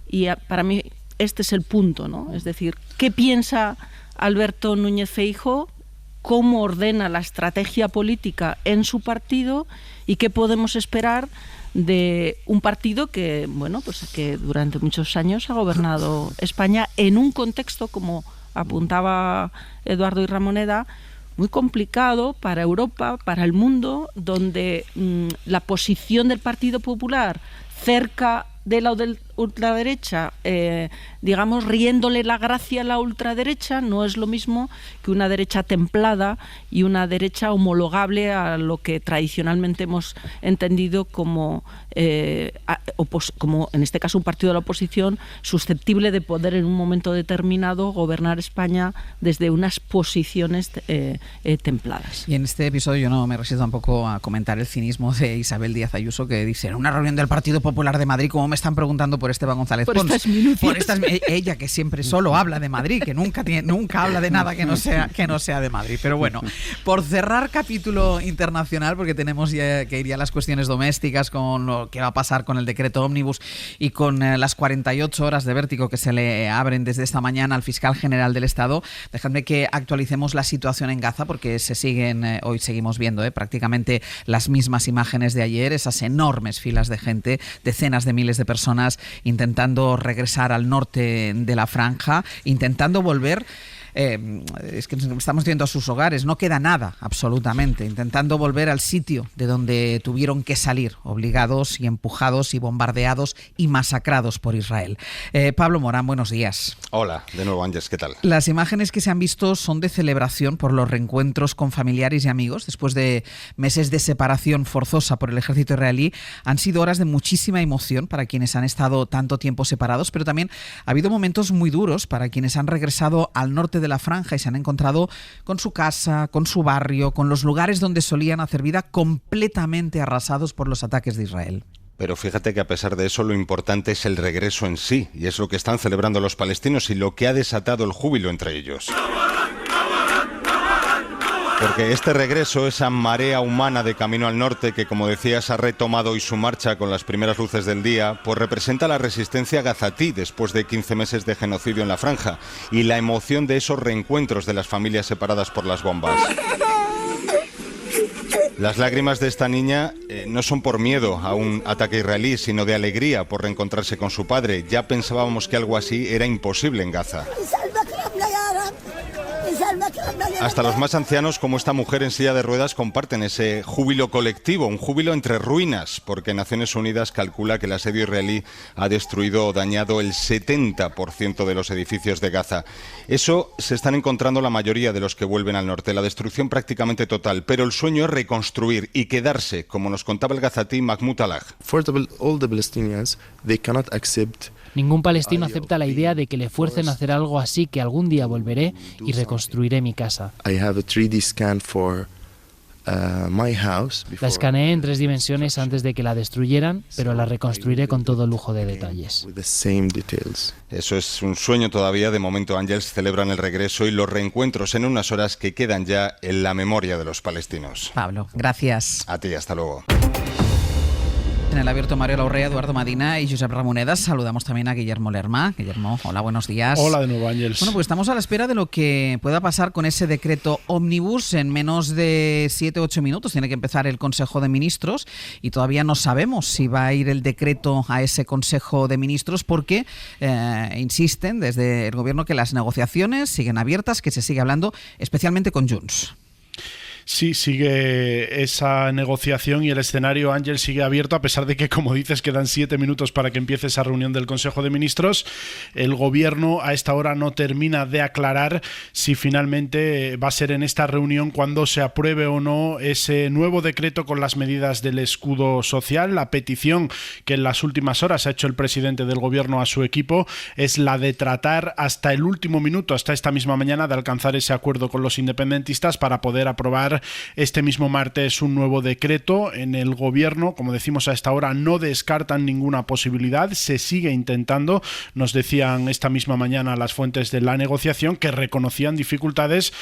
Y para mí este es el punto, ¿no? Es decir, ¿qué piensa Alberto Núñez Feijóo? ¿Cómo ordena la estrategia política en su partido? ¿Y qué podemos esperar de un partido que, bueno, pues que durante muchos años ha gobernado España en un contexto, como apuntaba Eduardo y Ramoneda, muy complicado para Europa, para el mundo, donde la posición del Partido Popular cerca de la ultraderecha, digamos, riéndole la gracia a la ultraderecha, no es lo mismo que una derecha templada y una derecha homologable a lo que tradicionalmente hemos entendido como en este caso un partido de la oposición susceptible de poder en un momento determinado gobernar España desde unas posiciones templadas. Y en este episodio yo no me resisto tampoco a comentar el cinismo de Isabel Díaz Ayuso, que dice: en una reunión del Partido Popular de Madrid, como me están preguntando por Esteban González Pons, ella que siempre solo habla de Madrid, que nunca habla de nada que no sea de Madrid. Pero bueno, por cerrar capítulo internacional, porque tenemos ya que ir a las cuestiones domésticas con lo que va a pasar con el decreto ómnibus y con las 48 horas de vértigo que se le abren desde esta mañana al fiscal general del Estado, dejadme que actualicemos la situación en Gaza, porque hoy seguimos viendo prácticamente las mismas imágenes de ayer, esas enormes filas de gente, decenas de miles de personas intentando regresar al norte de la franja, intentando volver. Es que estamos yendo a sus hogares, no queda nada absolutamente, intentando volver al sitio de donde tuvieron que salir, obligados y empujados y bombardeados y masacrados por Israel. Pablo Morán, buenos días. Hola, de nuevo Ángeles, ¿qué tal? Las imágenes que se han visto son de celebración por los reencuentros con familiares y amigos después de meses de separación forzosa por el ejército israelí. Han sido horas de muchísima emoción para quienes han estado tanto tiempo separados, pero también ha habido momentos muy duros para quienes han regresado al norte de la franja y se han encontrado con su casa, con su barrio, con los lugares donde solían hacer vida, completamente arrasados por los ataques de Israel. Pero fíjate que a pesar de eso lo importante es el regreso en sí, y es lo que están celebrando los palestinos y lo que ha desatado el júbilo entre ellos. Porque este regreso, esa marea humana de camino al norte que, como decías, ha retomado hoy su marcha con las primeras luces del día, pues representa la resistencia gazatí después de 15 meses de genocidio en la franja y la emoción de esos reencuentros de las familias separadas por las bombas. Las lágrimas de esta niña no son por miedo a un ataque israelí, sino de alegría por reencontrarse con su padre. Ya pensábamos que algo así era imposible en Gaza. Hasta los más ancianos, como esta mujer en silla de ruedas, comparten ese júbilo colectivo, un júbilo entre ruinas, porque Naciones Unidas calcula que el asedio israelí ha destruido o dañado el 70% de los edificios de Gaza. Eso se están encontrando la mayoría de los que vuelven al norte, la destrucción prácticamente total, pero el sueño es reconstruir y quedarse, como nos contaba el gazatí Mahmoud Alaj. Ningún palestino acepta la idea de que le fuercen a hacer algo así, que algún día volveré y reconstruiré mi casa. La escaneé en 3 dimensiones antes de que la destruyeran, pero la reconstruiré con todo lujo de detalles. Eso es un sueño todavía. De momento, Ángeles, celebran el regreso y los reencuentros en unas horas que quedan ya en la memoria de los palestinos. Pablo, gracias. A ti, hasta luego. En el abierto, Mario Laurrea, Eduardo Madina y Josep Ramonedas. Saludamos también a Guillermo Lerma. Guillermo, hola, buenos días. Hola de nuevo, Ángeles. Bueno, pues estamos a la espera de lo que pueda pasar con ese decreto ómnibus. En menos de 7-8 minutos tiene que empezar el Consejo de Ministros y todavía no sabemos si va a ir el decreto a ese Consejo de Ministros porque insisten desde el Gobierno que las negociaciones siguen abiertas, que se sigue hablando especialmente con Junts. Sí, sigue esa negociación y el escenario, Ángel, sigue abierto, a pesar de que, como dices, quedan 7 minutos para que empiece esa reunión del Consejo de Ministros. El Gobierno a esta hora no termina de aclarar si finalmente va a ser en esta reunión cuando se apruebe o no ese nuevo decreto con las medidas del escudo social. La petición que en las últimas horas ha hecho el presidente del Gobierno a su equipo es la de tratar hasta el último minuto, hasta esta misma mañana, de alcanzar ese acuerdo con los independentistas para poder aprobar este mismo martes un nuevo decreto. En el Gobierno, como decimos a esta hora, no descartan ninguna posibilidad, se sigue intentando. Nos decían esta misma mañana las fuentes de la negociación que reconocían dificultades,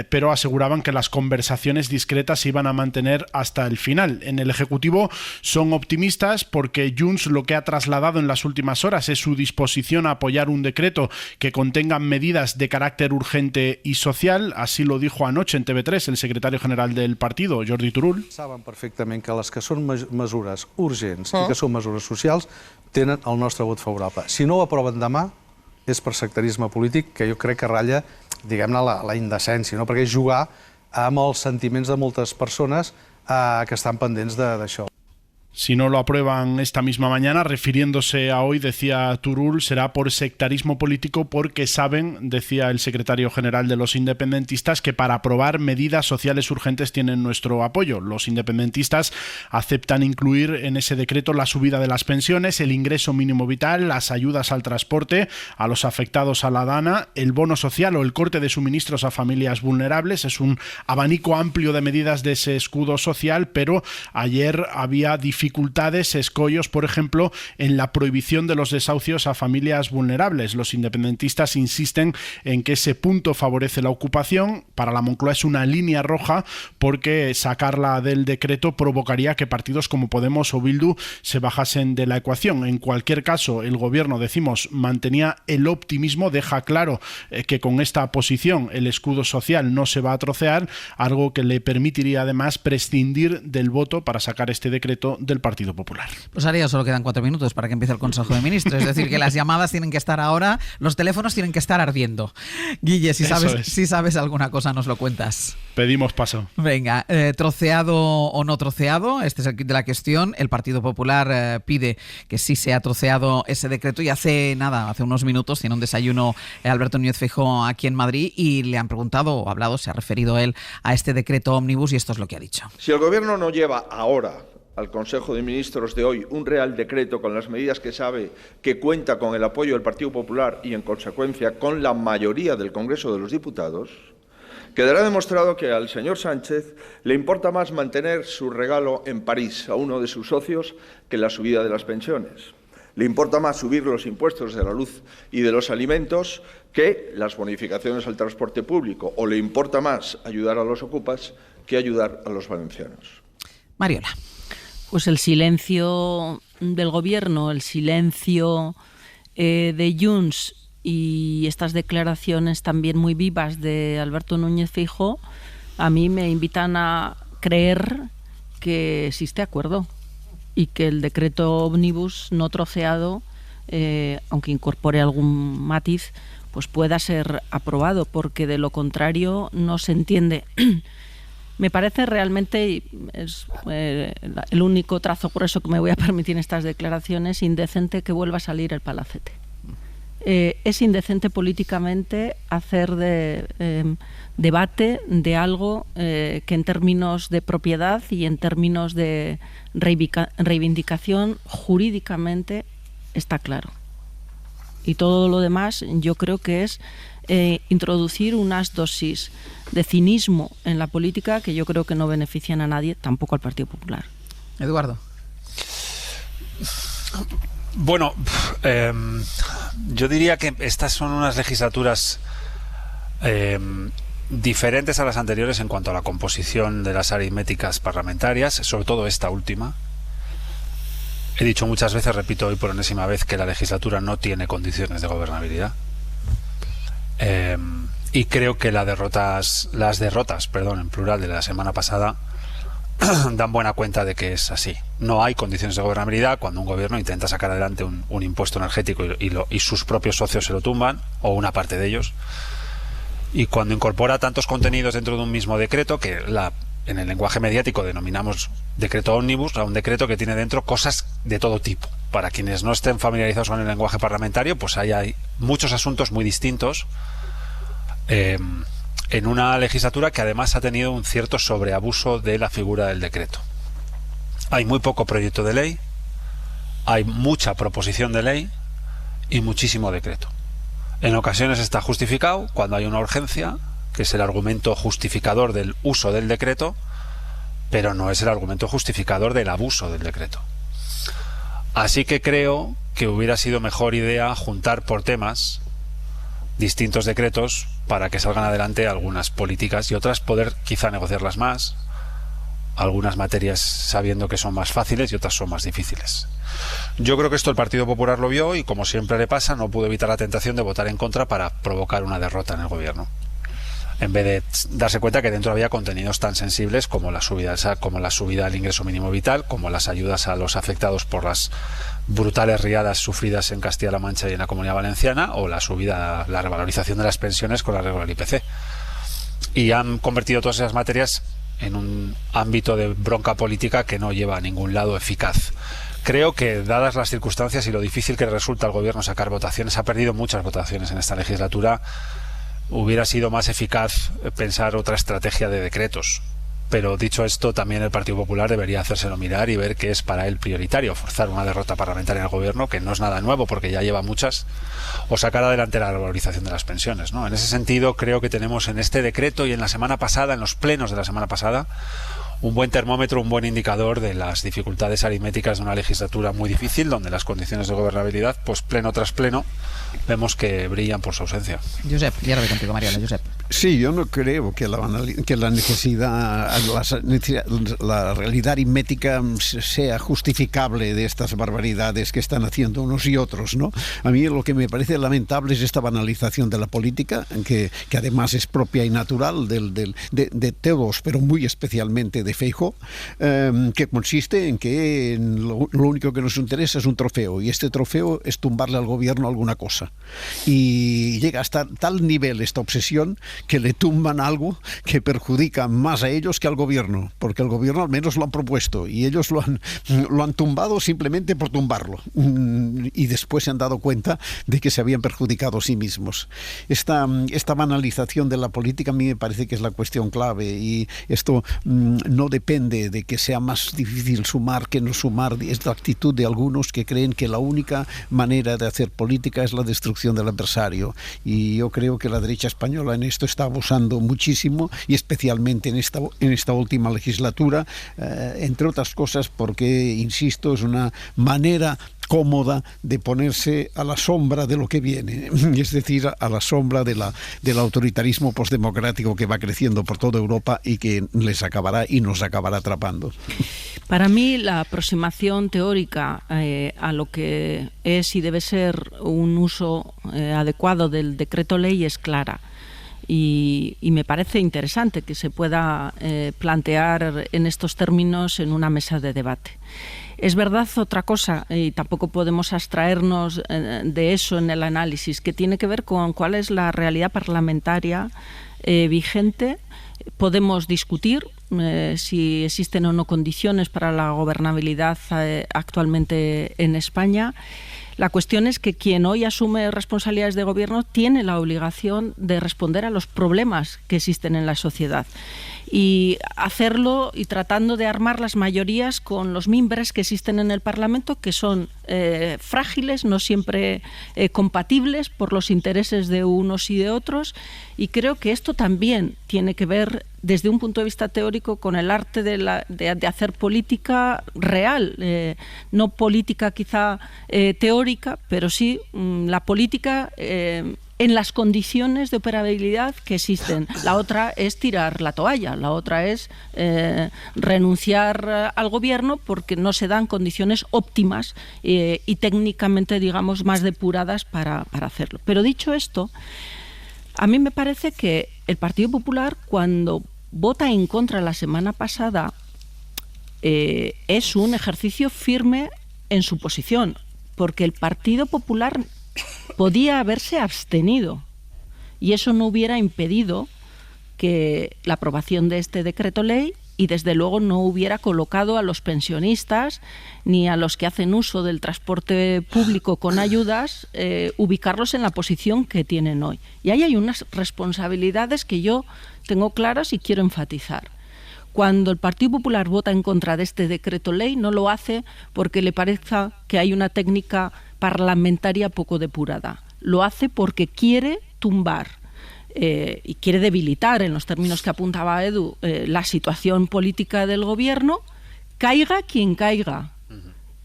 pero aseguraban que las conversaciones discretas se iban a mantener hasta el final. En el Ejecutivo son optimistas porque Junts lo que ha trasladado en las últimas horas es su disposición a apoyar un decreto que contenga medidas de carácter urgente y social. Así lo dijo anoche en TV3 el secretario general del partido, Jordi Turull. Saben perfectament que les que són mesures urgents i que són mesures socials tenen el nostre vot favorable. Si no ho aproven demà és per sectarisme polític, que jo crec que ratlla, diguem-ne, la indecència, no? Perquè és jugar amb els sentiments de moltes persones que estan pendents d'això. Si no lo aprueban esta misma mañana, refiriéndose a hoy, decía Turull, será por sectarismo político porque saben, decía el secretario general de los independentistas, que para aprobar medidas sociales urgentes tienen nuestro apoyo. Los independentistas aceptan incluir en ese decreto la subida de las pensiones, el ingreso mínimo vital, las ayudas al transporte, a los afectados a la DANA, el bono social o el corte de suministros a familias vulnerables. Es un abanico amplio de medidas de ese escudo social, pero ayer había dificultades, escollos, por ejemplo, en la prohibición de los desahucios a familias vulnerables. Los independentistas insisten en que ese punto favorece la ocupación. Para la Moncloa es una línea roja porque sacarla del decreto provocaría que partidos como Podemos o Bildu se bajasen de la ecuación. En cualquier caso, el Gobierno, decimos, mantenía el optimismo, deja claro que con esta posición el escudo social no se va a trocear, algo que le permitiría además prescindir del voto para sacar este decreto del Partido Popular. Pues ahora ya solo quedan 4 minutos para que empiece el Consejo de Ministros, es decir, que las llamadas tienen que estar ahora, los teléfonos tienen que estar ardiendo. Guille, si sabes alguna cosa, nos lo cuentas. Pedimos paso. Venga, troceado o no troceado, este es el kit de la cuestión. El Partido Popular pide que sí sea troceado ese decreto y hace unos minutos tiene un desayuno Alberto Núñez Feijóo aquí en Madrid y le han preguntado o hablado, se ha referido él a este decreto ómnibus y esto es lo que ha dicho. Si el Gobierno no lleva ahora al Consejo de Ministros de hoy un real decreto con las medidas que sabe que cuenta con el apoyo del Partido Popular y, en consecuencia, con la mayoría del Congreso de los Diputados, quedará demostrado que al señor Sánchez le importa más mantener su regalo en París a uno de sus socios que la subida de las pensiones. Le importa más subir los impuestos de la luz y de los alimentos que las bonificaciones al transporte público, o le importa más ayudar a los ocupas que ayudar a los valencianos. Mariola. Pues el silencio del Gobierno, el silencio de Junts y estas declaraciones también muy vivas de Alberto Núñez Feijóo a mí me invitan a creer que existe acuerdo y que el decreto ómnibus no troceado, aunque incorpore algún matiz, pues pueda ser aprobado, porque de lo contrario no se entiende. Me parece realmente, es el único trazo grueso que me voy a permitir en estas declaraciones, indecente que vuelva a salir el Palacete. Es indecente políticamente hacer debate de algo que en términos de propiedad y en términos de reivindicación jurídicamente está claro. Y todo lo demás yo creo que es introducir unas dosis de cinismo en la política que yo creo que no benefician a nadie, tampoco al Partido Popular. Eduardo. Bueno, yo diría que estas son unas legislaturas diferentes a las anteriores en cuanto a la composición de las aritméticas parlamentarias, sobre todo esta última. He dicho muchas veces, repito hoy por enésima vez, que la legislatura no tiene condiciones de gobernabilidad. Y creo que las derrotas, en plural, de la semana pasada dan buena cuenta de que es así. No hay condiciones de gobernabilidad cuando un gobierno intenta sacar adelante un impuesto energético y sus propios socios se lo tumban, o una parte de ellos, y cuando incorpora tantos contenidos dentro de un mismo decreto que la en el lenguaje mediático denominamos decreto ómnibus, a un decreto que tiene dentro cosas de todo tipo. Para quienes no estén familiarizados con el lenguaje parlamentario, pues hay muchos asuntos muy distintos en una legislatura que además ha tenido un cierto sobreabuso de la figura del decreto. Hay muy poco proyecto de ley, hay mucha proposición de ley y muchísimo decreto. En ocasiones está justificado cuando hay una urgencia, que es el argumento justificador del uso del decreto, pero no es el argumento justificador del abuso del decreto. Así que creo que hubiera sido mejor idea juntar por temas distintos decretos para que salgan adelante algunas políticas y otras poder quizá negociarlas más, algunas materias sabiendo que son más fáciles y otras son más difíciles. Yo creo que esto el Partido Popular lo vio y, como siempre le pasa, no pudo evitar la tentación de votar en contra para provocar una derrota en el gobierno, en vez de darse cuenta que dentro había contenidos tan sensibles como la subida al ingreso mínimo vital, como las ayudas a los afectados por las brutales riadas sufridas en Castilla-La Mancha y en la Comunidad Valenciana, o la revalorización de las pensiones con la regla del IPC. Y han convertido todas esas materias en un ámbito de bronca política que no lleva a ningún lado eficaz. Creo que, dadas las circunstancias y lo difícil que resulta al gobierno sacar votaciones, ha perdido muchas votaciones en esta legislatura. Hubiera sido más eficaz pensar otra estrategia de decretos. Pero dicho esto, también el Partido Popular debería hacérselo mirar y ver que es para él prioritario forzar una derrota parlamentaria en el gobierno, que no es nada nuevo porque ya lleva muchas, o sacar adelante la revalorización de las pensiones, ¿no? En ese sentido, creo que tenemos en este decreto y en la semana pasada, en los plenos de la semana pasada, un buen termómetro, un buen indicador de las dificultades aritméticas de una legislatura muy difícil, donde las condiciones de gobernabilidad, pues pleno tras pleno, vemos que brillan por su ausencia. Josep, ya lo veo contigo, Mariano. Josep. Sí, yo no creo que la necesidad, la realidad aritmética sea justificable de estas barbaridades que están haciendo unos y otros, ¿no? A mí lo que me parece lamentable es esta banalización de la política, que además es propia y natural de todos, pero muy especialmente de Feijóo, que consiste en que lo único que nos interesa es un trofeo, y este trofeo es tumbarle al gobierno alguna cosa. Y llega hasta tal nivel esta obsesión que le tumban algo que perjudica más a ellos que al gobierno, porque el gobierno al menos lo han propuesto y ellos lo han tumbado simplemente por tumbarlo, y después se han dado cuenta de que se habían perjudicado a sí mismos. Esta banalización de la política a mí me parece que es la cuestión clave, y esto no depende de que sea más difícil sumar que no sumar. Es la actitud de algunos que creen que la única manera de hacer política es la destrucción del adversario, y yo creo que la derecha española en esto está abusando muchísimo, y especialmente en esta última legislatura, entre otras cosas porque, insisto, es una manera cómoda de ponerse a la sombra de lo que viene, es decir, a la sombra del autoritarismo postdemocrático que va creciendo por toda Europa y que nos acabará atrapando. Para mí, la aproximación teórica a lo que es y debe ser un uso adecuado del decreto ley es clara. Y me parece interesante que se pueda plantear en estos términos en una mesa de debate. Es verdad otra cosa, y tampoco podemos abstraernos de eso en el análisis, que tiene que ver con cuál es la realidad parlamentaria vigente. Podemos discutir si existen o no condiciones para la gobernabilidad actualmente en España. La cuestión es que quien hoy asume responsabilidades de gobierno tiene la obligación de responder a los problemas que existen en la sociedad, y hacerlo y tratando de armar las mayorías con los mimbres que existen en el Parlamento, que son frágiles, no siempre compatibles por los intereses de unos y de otros, y creo que esto también tiene que ver desde un punto de vista teórico con el arte de hacer política real, no política quizá teórica, pero sí la política en las condiciones de operabilidad que existen. La otra es tirar la toalla, la otra es renunciar al gobierno porque no se dan condiciones óptimas y técnicamente, digamos, más depuradas para hacerlo. Pero dicho esto, a mí me parece que el Partido Popular, cuando vota en contra la semana pasada, es un ejercicio firme en su posición, porque el Partido Popular podía haberse abstenido y eso no hubiera impedido que la aprobación de este decreto ley y desde luego no hubiera colocado a los pensionistas ni a los que hacen uso del transporte público con ayudas, ubicarlos en la posición que tienen hoy. Y ahí hay unas responsabilidades que yo tengo claras y quiero enfatizar. Cuando el Partido Popular vota en contra de este decreto ley, no lo hace porque le parezca que hay una técnica parlamentaria poco depurada. Lo hace porque quiere tumbar y quiere debilitar, en los términos que apuntaba Edu, la situación política del gobierno, caiga quien caiga,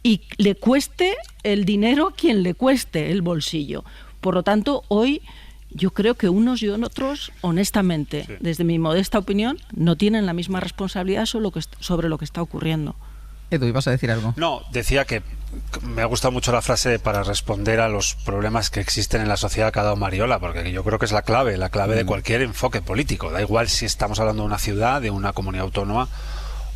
y le cueste el dinero a quien le cueste el bolsillo. Por lo tanto, hoy yo creo que unos y otros, honestamente, desde mi modesta opinión, no tienen la misma responsabilidad sobre lo que está ocurriendo. Edu, ¿ibas a decir algo? No, decía que me ha gustado mucho la frase para responder a los problemas que existen en la sociedad que ha dado Mariola, porque yo creo que es la clave de cualquier enfoque político. Da igual si estamos hablando de una ciudad, de una comunidad autónoma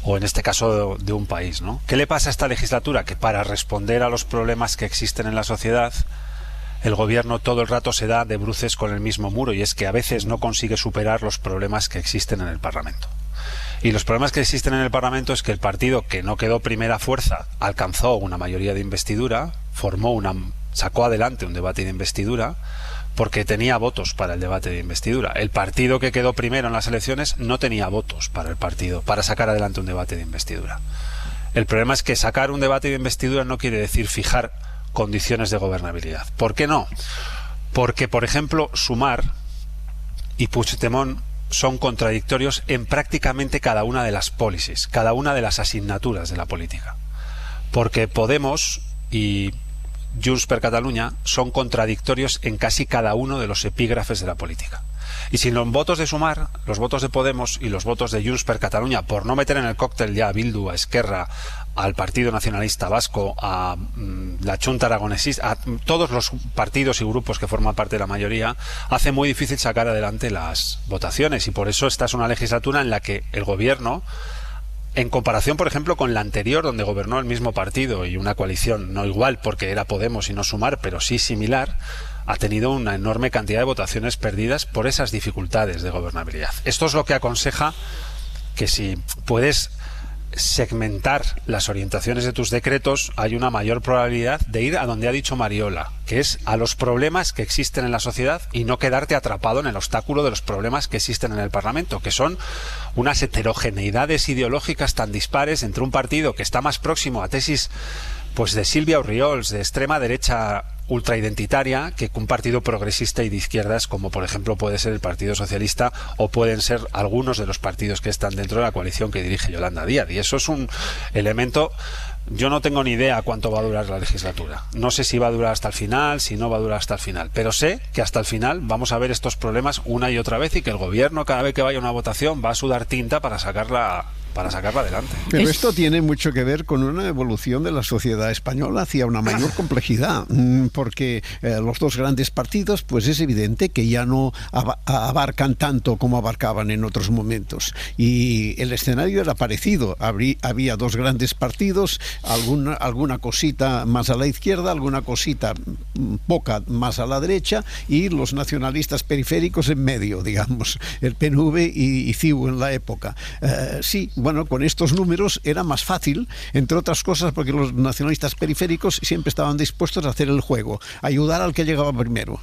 o en este caso de un país, ¿no? ¿Qué le pasa a esta legislatura? Que para responder a los problemas que existen en la sociedad, el gobierno todo el rato se da de bruces con el mismo muro, y es que a veces no consigue superar los problemas que existen en el Parlamento. Y los problemas que existen en el Parlamento es que el partido que no quedó primera fuerza alcanzó una mayoría de investidura, sacó adelante un debate de investidura porque tenía votos para el debate de investidura. El partido que quedó primero en las elecciones no tenía votos para sacar adelante un debate de investidura. El problema es que sacar un debate de investidura no quiere decir fijar condiciones de gobernabilidad. ¿Por qué no? Porque, por ejemplo, Sumar y Puigdemont son contradictorios en prácticamente cada una de las policies, cada una de las asignaturas de la política. Porque Podemos y Junts per Catalunya son contradictorios en casi cada uno de los epígrafes de la política. Y si los votos de Sumar, los votos de Podemos y los votos de Junts per Catalunya, por no meter en el cóctel ya a Bildu, a Esquerra, al Partido Nacionalista Vasco, a la Chunta Aragonesista, a todos los partidos y grupos que forman parte de la mayoría, hace muy difícil sacar adelante las votaciones, y por eso esta es una legislatura en la que el gobierno, en comparación por ejemplo con la anterior, donde gobernó el mismo partido y una coalición no igual porque era Podemos y no Sumar, pero sí similar, ha tenido una enorme cantidad de votaciones perdidas por esas dificultades de gobernabilidad. Esto es lo que aconseja que si puedes segmentar las orientaciones de tus decretos, hay una mayor probabilidad de ir a donde ha dicho Mariola, que es a los problemas que existen en la sociedad y no quedarte atrapado en el obstáculo de los problemas que existen en el Parlamento, que son unas heterogeneidades ideológicas tan dispares entre un partido que está más próximo a tesis pues de Silvia Orriols, de extrema derecha ultraidentitaria, que un partido progresista y de izquierdas como por ejemplo puede ser el Partido Socialista o pueden ser algunos de los partidos que están dentro de la coalición que dirige Yolanda Díaz. Y eso es un elemento. Yo no tengo ni idea cuánto va a durar la legislatura. No sé si va a durar hasta el final, si no va a durar hasta el final. Pero sé que hasta el final vamos a ver estos problemas una y otra vez y que el gobierno, cada vez que vaya a una votación, va a sudar tinta para sacarla adelante. Pero esto tiene mucho que ver con una evolución de la sociedad española hacia una mayor complejidad, porque los dos grandes partidos, pues es evidente que ya no abarcan tanto como abarcaban en otros momentos. Y el escenario era parecido. Había dos grandes partidos, alguna cosita más a la izquierda, alguna cosita poca más a la derecha, y los nacionalistas periféricos en medio, digamos, el PNV y CiU en la época. Sí, bueno, con estos números era más fácil, entre otras cosas porque los nacionalistas periféricos siempre estaban dispuestos a hacer el juego, ayudar al que llegaba primero.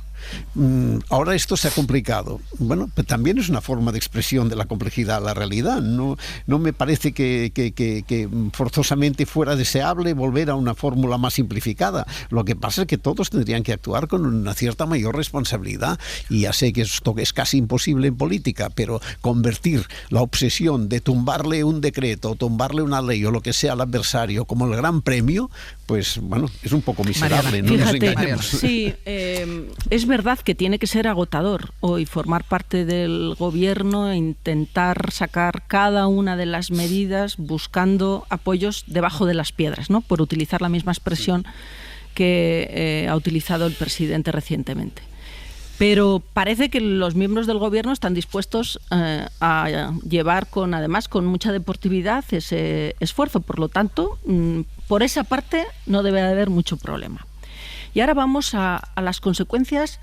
Ahora esto se ha complicado. Bueno, pero también es una forma de expresión de la complejidad, la realidad. No me parece que forzosamente fuera deseable volver a una fórmula más simplificada. Lo que pasa es que todos tendrían que actuar con una cierta mayor responsabilidad, y ya sé que esto es casi imposible en política, pero convertir la obsesión de tumbarle un decreto, tumbarle una ley o lo que sea al adversario como el gran premio, pues bueno, es un poco miserable. Mariana, no nos fíjate, engañemos. Sí, es verdad que tiene que ser agotador hoy formar parte del gobierno e intentar sacar cada una de las medidas buscando apoyos debajo de las piedras, ¿no? Por utilizar la misma expresión que ha utilizado el presidente recientemente. Pero parece que los miembros del gobierno están dispuestos a llevar además con mucha deportividad ese esfuerzo. Por lo tanto, por esa parte no debe haber mucho problema. Y ahora vamos a las consecuencias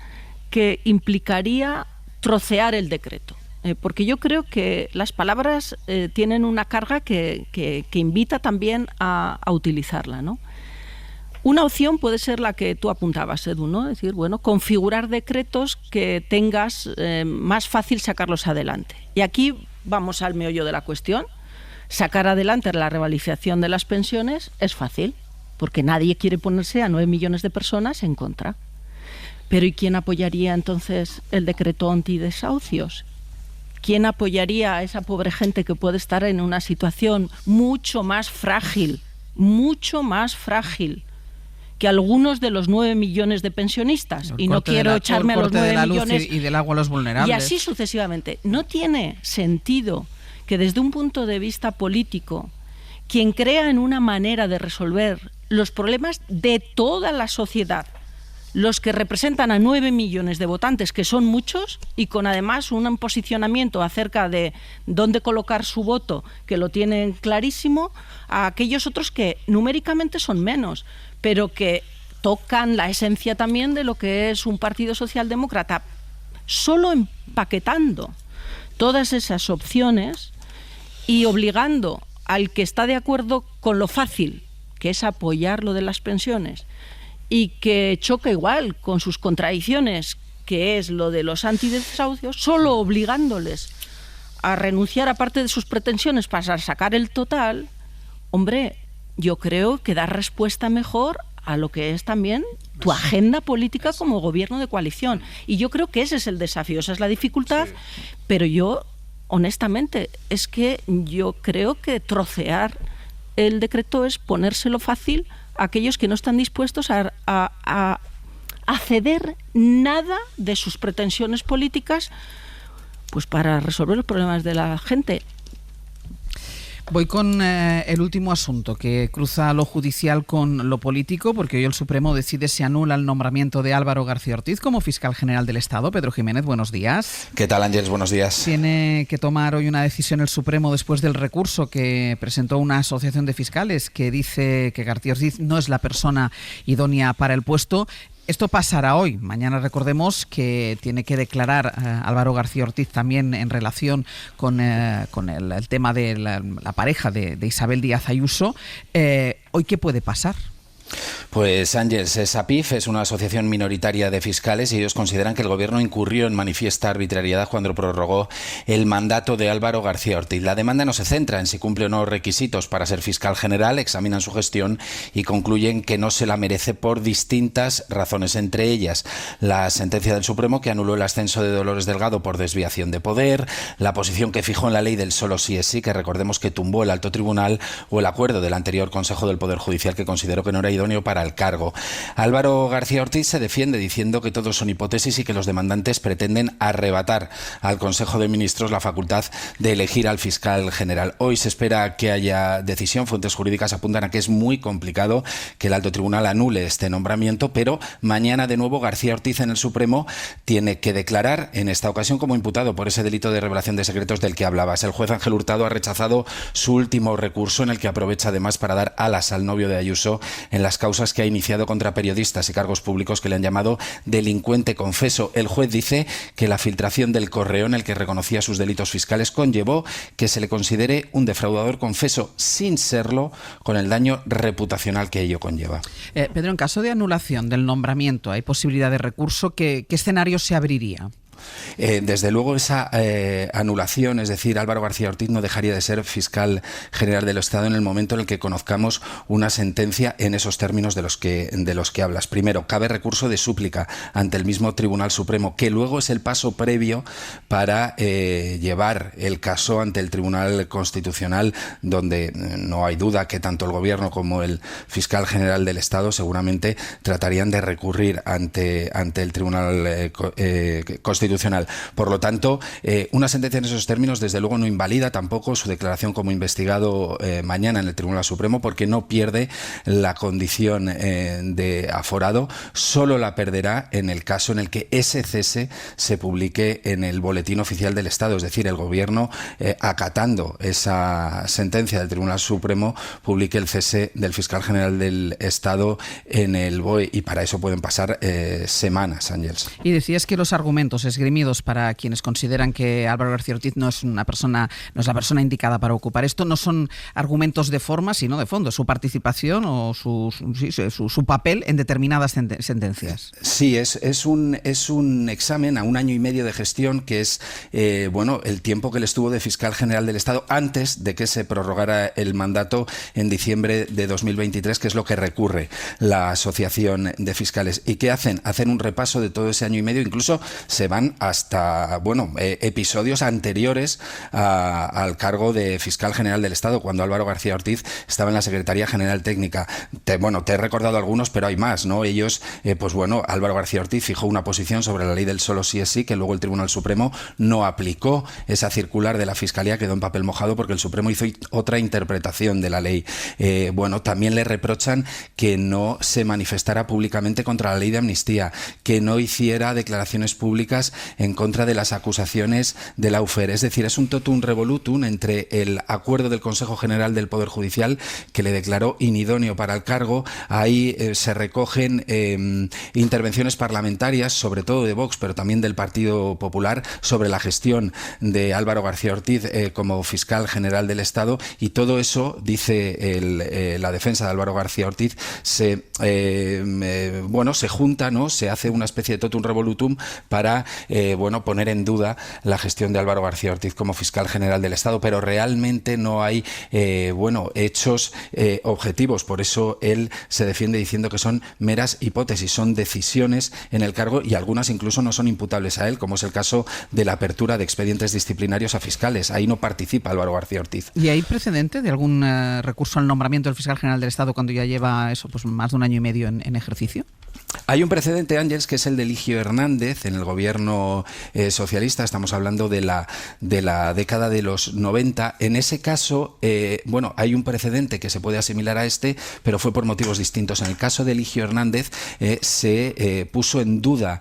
que implicaría trocear el decreto. porque yo creo que las palabras tienen una carga que invita también a utilizarla, ¿no? Una opción puede ser la que tú apuntabas, Edu, ¿no? Es decir, bueno, configurar decretos que tengas más fácil sacarlos adelante. Y aquí vamos al meollo de la cuestión. Sacar adelante la revalorización de las pensiones es fácil, porque nadie quiere ponerse a 9 millones de personas en contra. Pero ¿y quién apoyaría entonces el decreto antidesahucios? ¿Quién apoyaría a esa pobre gente que puede estar en una situación mucho más frágil que algunos de los 9 millones de pensionistas? Y no quiero echarme a los 9 millones y del agua a los vulnerables. Y así sucesivamente. No tiene sentido que desde un punto de vista político, quien crea en una manera de resolver los problemas de toda la sociedad, los que representan a 9 millones de votantes, que son muchos, y con además un posicionamiento acerca de dónde colocar su voto, que lo tienen clarísimo, a aquellos otros que numéricamente son menos, pero que tocan la esencia también de lo que es un partido socialdemócrata. Solo empaquetando todas esas opciones y obligando al que está de acuerdo con lo fácil, que es apoyar lo de las pensiones, y que choca igual con sus contradicciones, que es lo de los antidesahucios, solo obligándoles a renunciar a parte de sus pretensiones para sacar el total, hombre, yo creo que da respuesta mejor a lo que es también tu agenda política como gobierno de coalición. Y yo creo que ese es el desafío, esa es la dificultad, pero yo, honestamente, es que yo creo que trocear el decreto es ponérselo fácil a aquellos que no están dispuestos a ceder nada de sus pretensiones políticas, pues para resolver los problemas de la gente. Voy con el último asunto que cruza lo judicial con lo político, porque hoy el Supremo decide si anula el nombramiento de Álvaro García Ortiz como fiscal general del Estado. Pedro Jiménez, buenos días. ¿Qué tal, Ángeles? Buenos días. Tiene que tomar hoy una decisión el Supremo después del recurso que presentó una asociación de fiscales que dice que García Ortiz no es la persona idónea para el puesto. Esto pasará hoy. Mañana recordemos que tiene que declarar Álvaro García Ortiz también en relación con el tema de la pareja de Isabel Díaz Ayuso. ¿Hoy qué puede pasar? Pues Ángeles, SAPIF es una asociación minoritaria de fiscales y ellos consideran que el gobierno incurrió en manifiesta arbitrariedad cuando prorrogó el mandato de Álvaro García Ortiz. La demanda no se centra en si cumple o no requisitos para ser fiscal general, examinan su gestión y concluyen que no se la merece por distintas razones, entre ellas la sentencia del Supremo que anuló el ascenso de Dolores Delgado por desviación de poder, la posición que fijó en la ley del solo sí es sí, que recordemos que tumbó el alto tribunal, o el acuerdo del anterior Consejo del Poder Judicial que consideró que no era idóneo para el cargo. Álvaro García Ortiz se defiende diciendo que todos son hipótesis y que los demandantes pretenden arrebatar al Consejo de Ministros la facultad de elegir al fiscal general. Hoy se espera que haya decisión. Fuentes jurídicas apuntan a que es muy complicado que el alto tribunal anule este nombramiento, pero mañana de nuevo García Ortiz en el Supremo tiene que declarar, en esta ocasión como imputado por ese delito de revelación de secretos del que hablabas. El juez Ángel Hurtado ha rechazado su último recurso, en el que aprovecha además para dar alas al novio de Ayuso en las causas que ha iniciado contra periodistas y cargos públicos que le han llamado delincuente confeso. El juez dice que la filtración del correo en el que reconocía sus delitos fiscales conllevó que se le considere un defraudador confeso, sin serlo, con el daño reputacional que ello conlleva. Pedro, en caso de anulación del nombramiento, ¿hay posibilidad de recurso? ¿Qué escenario se abriría? Desde luego esa anulación, es decir, Álvaro García Ortiz no dejaría de ser fiscal general del Estado en el momento en el que conozcamos una sentencia en esos términos de los que hablas. Primero, cabe recurso de súplica ante el mismo Tribunal Supremo, que luego es el paso previo para llevar el caso ante el Tribunal Constitucional, donde no hay duda que tanto el Gobierno como el fiscal general del Estado seguramente tratarían de recurrir ante el Tribunal Constitucional. Por lo tanto, una sentencia en esos términos desde luego no invalida tampoco su declaración como investigado mañana en el Tribunal Supremo, porque no pierde la condición de aforado, solo la perderá en el caso en el que ese cese se publique en el Boletín Oficial del Estado, es decir, el Gobierno, acatando esa sentencia del Tribunal Supremo, publique el cese del fiscal general del Estado en el BOE, y para eso pueden pasar semanas, Ángeles. Y decías que los argumentos esgrimidos esgrimidos para quienes consideran que Álvaro García Ortiz no es la persona indicada para ocupar esto, no son argumentos de forma, sino de fondo, su participación o su papel en determinadas sentencias. Sí, es un examen a un año y medio de gestión, que es el tiempo que él estuvo de fiscal general del Estado antes de que se prorrogara el mandato en diciembre de 2023, que es lo que recurre la Asociación de Fiscales. ¿Y qué hacen? Hacen un repaso de todo ese año y medio, incluso se van hasta episodios anteriores al cargo de fiscal general del Estado, cuando Álvaro García Ortiz estaba en la Secretaría General Técnica. Te he recordado algunos, pero hay más, ¿no? Ellos, Álvaro García Ortiz fijó una posición sobre la ley del solo sí es sí, que luego el Tribunal Supremo no aplicó. Esa circular de la Fiscalía quedó en papel mojado porque el Supremo hizo otra interpretación de la ley. También le reprochan que no se manifestara públicamente contra la ley de amnistía, que no hiciera declaraciones públicas en contra de las acusaciones de la UFER. Es decir, es un totum revolutum entre el acuerdo del Consejo General del Poder Judicial, que le declaró inidóneo para el cargo. Ahí se recogen intervenciones parlamentarias, sobre todo de Vox, pero también del Partido Popular, sobre la gestión de Álvaro García Ortiz como fiscal general del Estado, y todo eso, dice la defensa de Álvaro García Ortiz, se junta, ¿no? Se hace una especie de totum revolutum para poner en duda la gestión de Álvaro García Ortiz como fiscal general del Estado, pero realmente no hay hechos objetivos. Por eso él se defiende diciendo que son meras hipótesis, son decisiones en el cargo, y algunas incluso no son imputables a él, como es el caso de la apertura de expedientes disciplinarios a fiscales. Ahí no participa Álvaro García Ortiz. ¿Y hay precedente de algún recurso al nombramiento del fiscal general del Estado cuando ya lleva más de un año y medio en ejercicio? Hay un precedente, Ángeles, que es el de Eligio Hernández en el gobierno socialista. Estamos hablando de la década de los 90. En ese caso, hay un precedente que se puede asimilar a este, pero fue por motivos distintos. En el caso de Eligio Hernández se puso en duda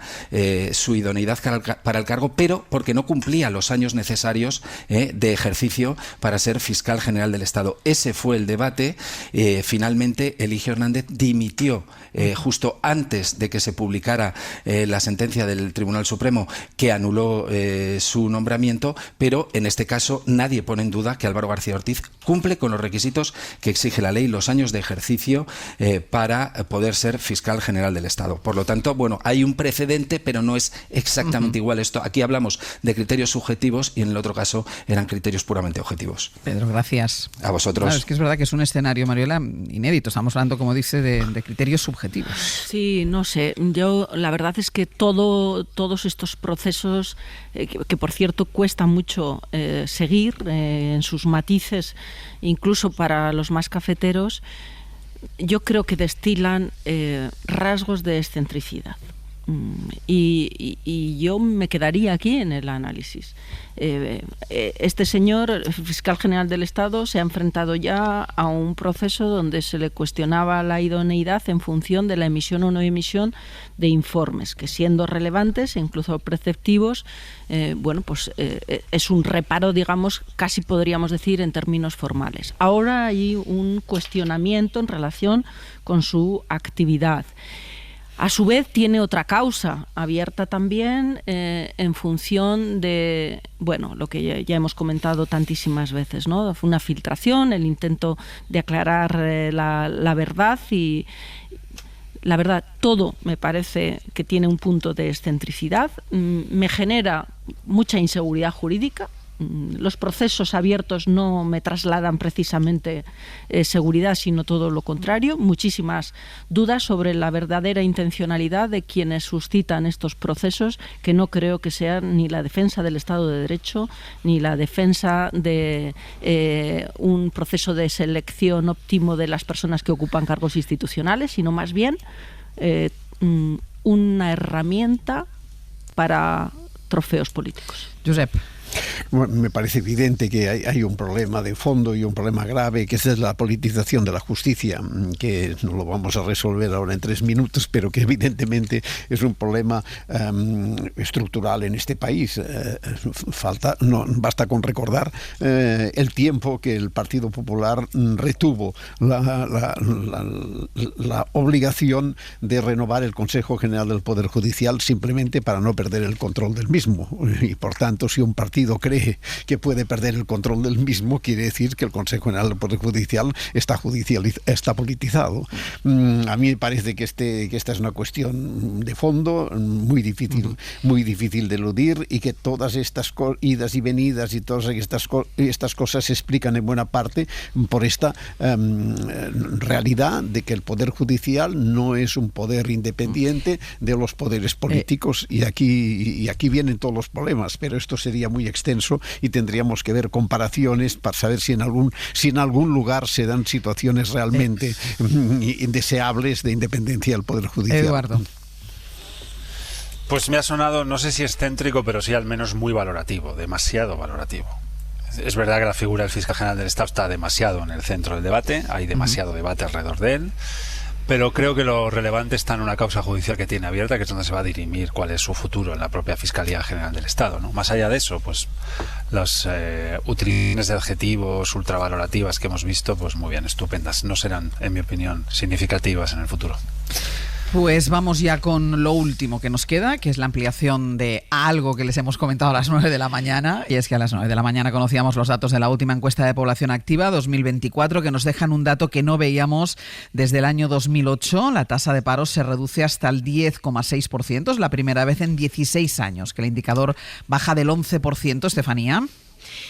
su idoneidad para el cargo, pero porque no cumplía los años necesarios de ejercicio para ser fiscal general del Estado. Ese fue el debate. Finalmente, Eligio Hernández dimitió justo antes de que se publicara la sentencia del Tribunal Supremo que anuló su nombramiento, pero en este caso nadie pone en duda que Álvaro García Ortiz cumple con los requisitos que exige la ley, los años de ejercicio para poder ser fiscal general del Estado. Por lo tanto, hay un precedente, pero no es exactamente igual esto. Aquí hablamos de criterios subjetivos y en el otro caso eran criterios puramente objetivos. Pedro, gracias. A vosotros. Claro, es que es verdad que es un escenario, Mariola, inédito. Estamos hablando, como dice, de criterios subjetivos. Sí, no sé. Yo la verdad es que todos estos procesos, que por cierto cuesta mucho seguir en sus matices, incluso para los más cafeteros, yo creo que destilan rasgos de excentricidad. Y yo me quedaría aquí en el análisis. Este señor, fiscal general del Estado, se ha enfrentado ya a un proceso donde se le cuestionaba la idoneidad en función de la emisión o no emisión de informes, que siendo relevantes e incluso preceptivos, es un reparo, digamos, casi podríamos decir en términos formales. Ahora hay un cuestionamiento en relación con su actividad. A su vez tiene otra causa abierta también en función de, lo que ya hemos comentado tantísimas veces, ¿no? Fue una filtración, el intento de aclarar la verdad, y la verdad todo me parece que tiene un punto de excentricidad. Me genera mucha inseguridad jurídica. Los procesos abiertos no me trasladan precisamente seguridad, sino todo lo contrario. Muchísimas dudas sobre la verdadera intencionalidad de quienes suscitan estos procesos, que no creo que sean ni la defensa del Estado de Derecho, ni la defensa de un proceso de selección óptimo de las personas que ocupan cargos institucionales, sino más bien una herramienta para trofeos políticos. Josep. Bueno, me parece evidente que hay un problema de fondo y un problema grave, que es la politización de la justicia, que no lo vamos a resolver ahora en 3 minutos, pero que evidentemente es un problema estructural en este país. Basta con recordar el tiempo que el Partido Popular retuvo la obligación de renovar el Consejo General del Poder Judicial simplemente para no perder el control del mismo. Y por tanto, si un partido cree que puede perder el control del mismo, quiere decir que el Consejo General del Poder Judicial está politizado. A mí me parece que esta es una cuestión de fondo muy difícil de eludir, y que todas estas idas y venidas y todas estas cosas se explican en buena parte por esta realidad de que el Poder Judicial no es un poder independiente de los poderes políticos, y aquí vienen todos los problemas, pero esto sería muy extenso y tendríamos que ver comparaciones para saber si en algún lugar se dan situaciones realmente indeseables de independencia del Poder Judicial. Eduardo. Pues me ha sonado, no sé si excéntrico, pero sí al menos muy valorativo, demasiado valorativo. Es verdad que la figura del fiscal general del Estado está demasiado en el centro del debate, hay demasiado debate alrededor de él. Pero creo que lo relevante está en una causa judicial que tiene abierta, que es donde se va a dirimir cuál es su futuro en la propia Fiscalía General del Estado, ¿no? Más allá de eso, pues las utilizaciones de adjetivos ultravalorativas que hemos visto, pues muy bien, estupendas. No serán, en mi opinión, significativas en el futuro. Pues vamos ya con lo último que nos queda, que es la ampliación de algo que les hemos comentado a las 9 de la mañana. Y es que a las 9 de la mañana conocíamos los datos de la última encuesta de población activa 2024, que nos dejan un dato que no veíamos desde el año 2008. La tasa de paro se reduce hasta el 10,6%. Es la primera vez en 16 años que el indicador baja del 11%, Estefanía.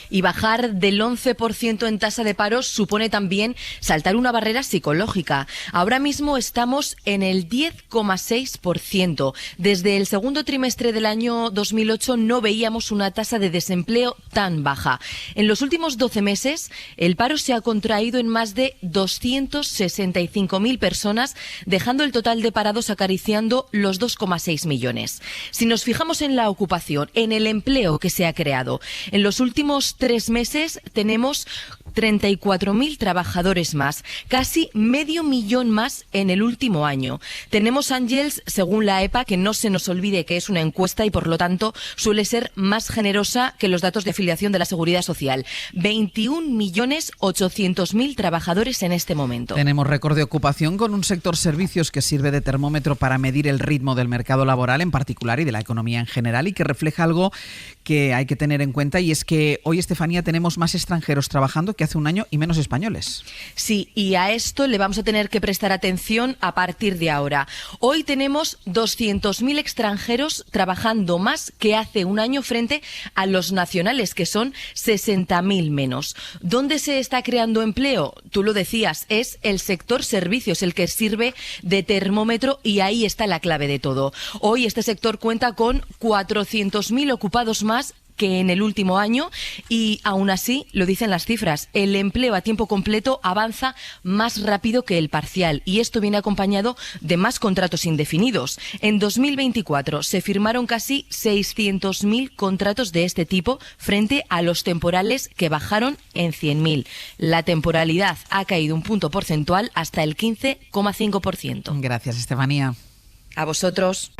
Y bajar del 11% en tasa de paro supone también saltar una barrera psicológica. Ahora mismo estamos en el 10,6%. Desde el segundo trimestre del año 2008 no veíamos una tasa de desempleo tan baja. En los últimos 12 meses, el paro se ha contraído en más de 265.000 personas, dejando el total de parados acariciando los 2,6 millones. Si nos fijamos en la ocupación, en el empleo que se ha creado, en los últimos 3 meses tenemos 34.000 trabajadores más, casi 500.000 más en el último año. Tenemos, Ángels, según la EPA, que no se nos olvide que es una encuesta y por lo tanto suele ser más generosa que los datos de afiliación de la Seguridad Social. 21.800.000 trabajadores en este momento. Tenemos récord de ocupación con un sector servicios que sirve de termómetro para medir el ritmo del mercado laboral en particular y de la economía en general, y que refleja algo que hay que tener en cuenta, y es que hoy, Estefanía, tenemos más extranjeros trabajando que hace un año y menos españoles. Sí, y a esto le vamos a tener que prestar atención a partir de ahora. Hoy tenemos 200.000 extranjeros trabajando más que hace un año frente a los nacionales, que son 60.000 menos. ¿Dónde se está creando empleo? Tú lo decías, es el sector servicios el que sirve de termómetro, y ahí está la clave de todo. Hoy este sector cuenta con 400.000 ocupados más que en el último año, y aún así, lo dicen las cifras, el empleo a tiempo completo avanza más rápido que el parcial, y esto viene acompañado de más contratos indefinidos. En 2024 se firmaron casi 600.000 contratos de este tipo frente a los temporales, que bajaron en 100.000. La temporalidad ha caído un punto porcentual hasta el 15,5%. Gracias, Estefanía. A vosotros.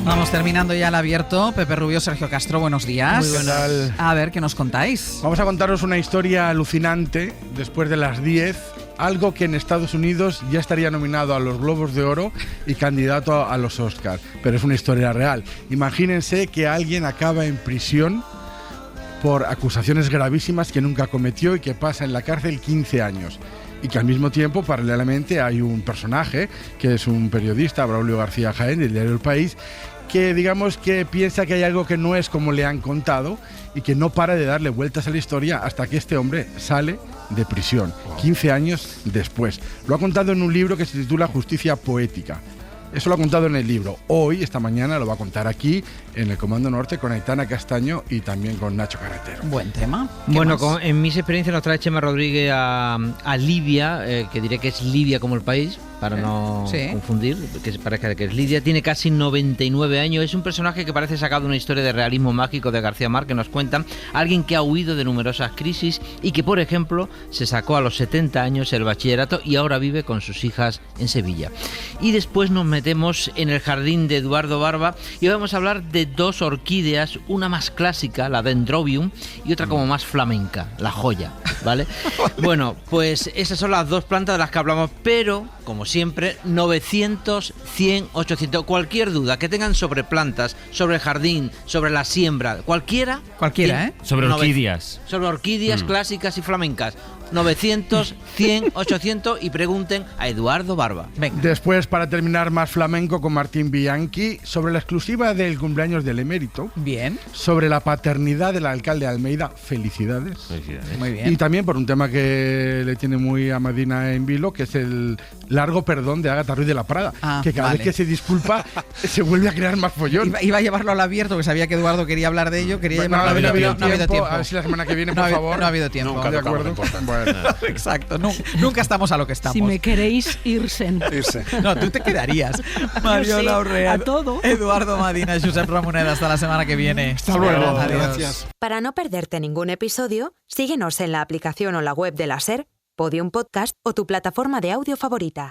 Vamos terminando ya el abierto. Pepe Rubio, Sergio Castro, buenos días. Muy buenas. A ver, ¿qué nos contáis? Vamos a contaros una historia alucinante después de las 10. Algo que en Estados Unidos ya estaría nominado a los Globos de Oro y candidato a los Oscars. Pero es una historia real. Imagínense que alguien acaba en prisión por acusaciones gravísimas que nunca cometió y que pasa en la cárcel 15 años. Y que al mismo tiempo, paralelamente, hay un personaje que es un periodista, Braulio García Jaén, del diario El País, que digamos que piensa que hay algo que no es como le han contado y que no para de darle vueltas a la historia hasta que este hombre sale de prisión, 15 años después. Lo ha contado en un libro que se titula Justicia Poética. Eso lo ha contado en el libro. Hoy, esta mañana, lo va a contar aquí, en el Comando Norte, con Aitana Castaño y también con Nacho Carretero. Buen tema. Bueno, en mis experiencias nos trae Chema Rodríguez a Libia, que diré que es Libia como el país, para no confundir, que parezca que es Lidia. Tiene casi 99 años. Es un personaje que parece sacado de una historia de realismo mágico de García Márquez, que nos cuentan. Alguien que ha huido de numerosas crisis y que, por ejemplo, se sacó a los 70 años el bachillerato y ahora vive con sus hijas en Sevilla. Y después nos metemos en el jardín de Eduardo Barba y vamos a hablar de dos orquídeas, una más clásica, la Dendrobium, y otra como más flamenca, la joya, ¿vale? Bueno, pues esas son las dos plantas de las que hablamos, pero, como siempre, 900, 100, 800, cualquier duda que tengan sobre plantas, sobre el jardín, sobre la siembra, cualquiera, sobre orquídeas. Sobre orquídeas clásicas y flamencas. 900, 100, 800 y pregunten a Eduardo Barba. Venga. Después, para terminar, más flamenco con Martín Bianchi sobre la exclusiva del cumpleaños del emérito. Bien. Sobre la paternidad del alcalde de Almeida. Felicidades. Muy bien. Y también por un tema que le tiene muy a Medina en vilo, que es el largo perdón de Ágata Ruiz de la Prada, que cada vez que se disculpa se vuelve a crear más follón. Iba a llevarlo al abierto, que sabía que Eduardo quería hablar de ello. Quería llevarlo al abierto, no ha habido tiempo. A ver si la semana que viene, por favor. No ha habido tiempo. Nunca, de acuerdo. Exacto, nunca estamos a lo que estamos. Si me queréis, irse. No, tú te quedarías. Mariola Urrea, a todo. Eduardo Madina, Josep Ramoneda, hasta la semana que viene. Hasta luego. Adiós. Gracias. Para no perderte ningún episodio, síguenos en la aplicación o la web de la SER, Podium Podcast o tu plataforma de audio favorita.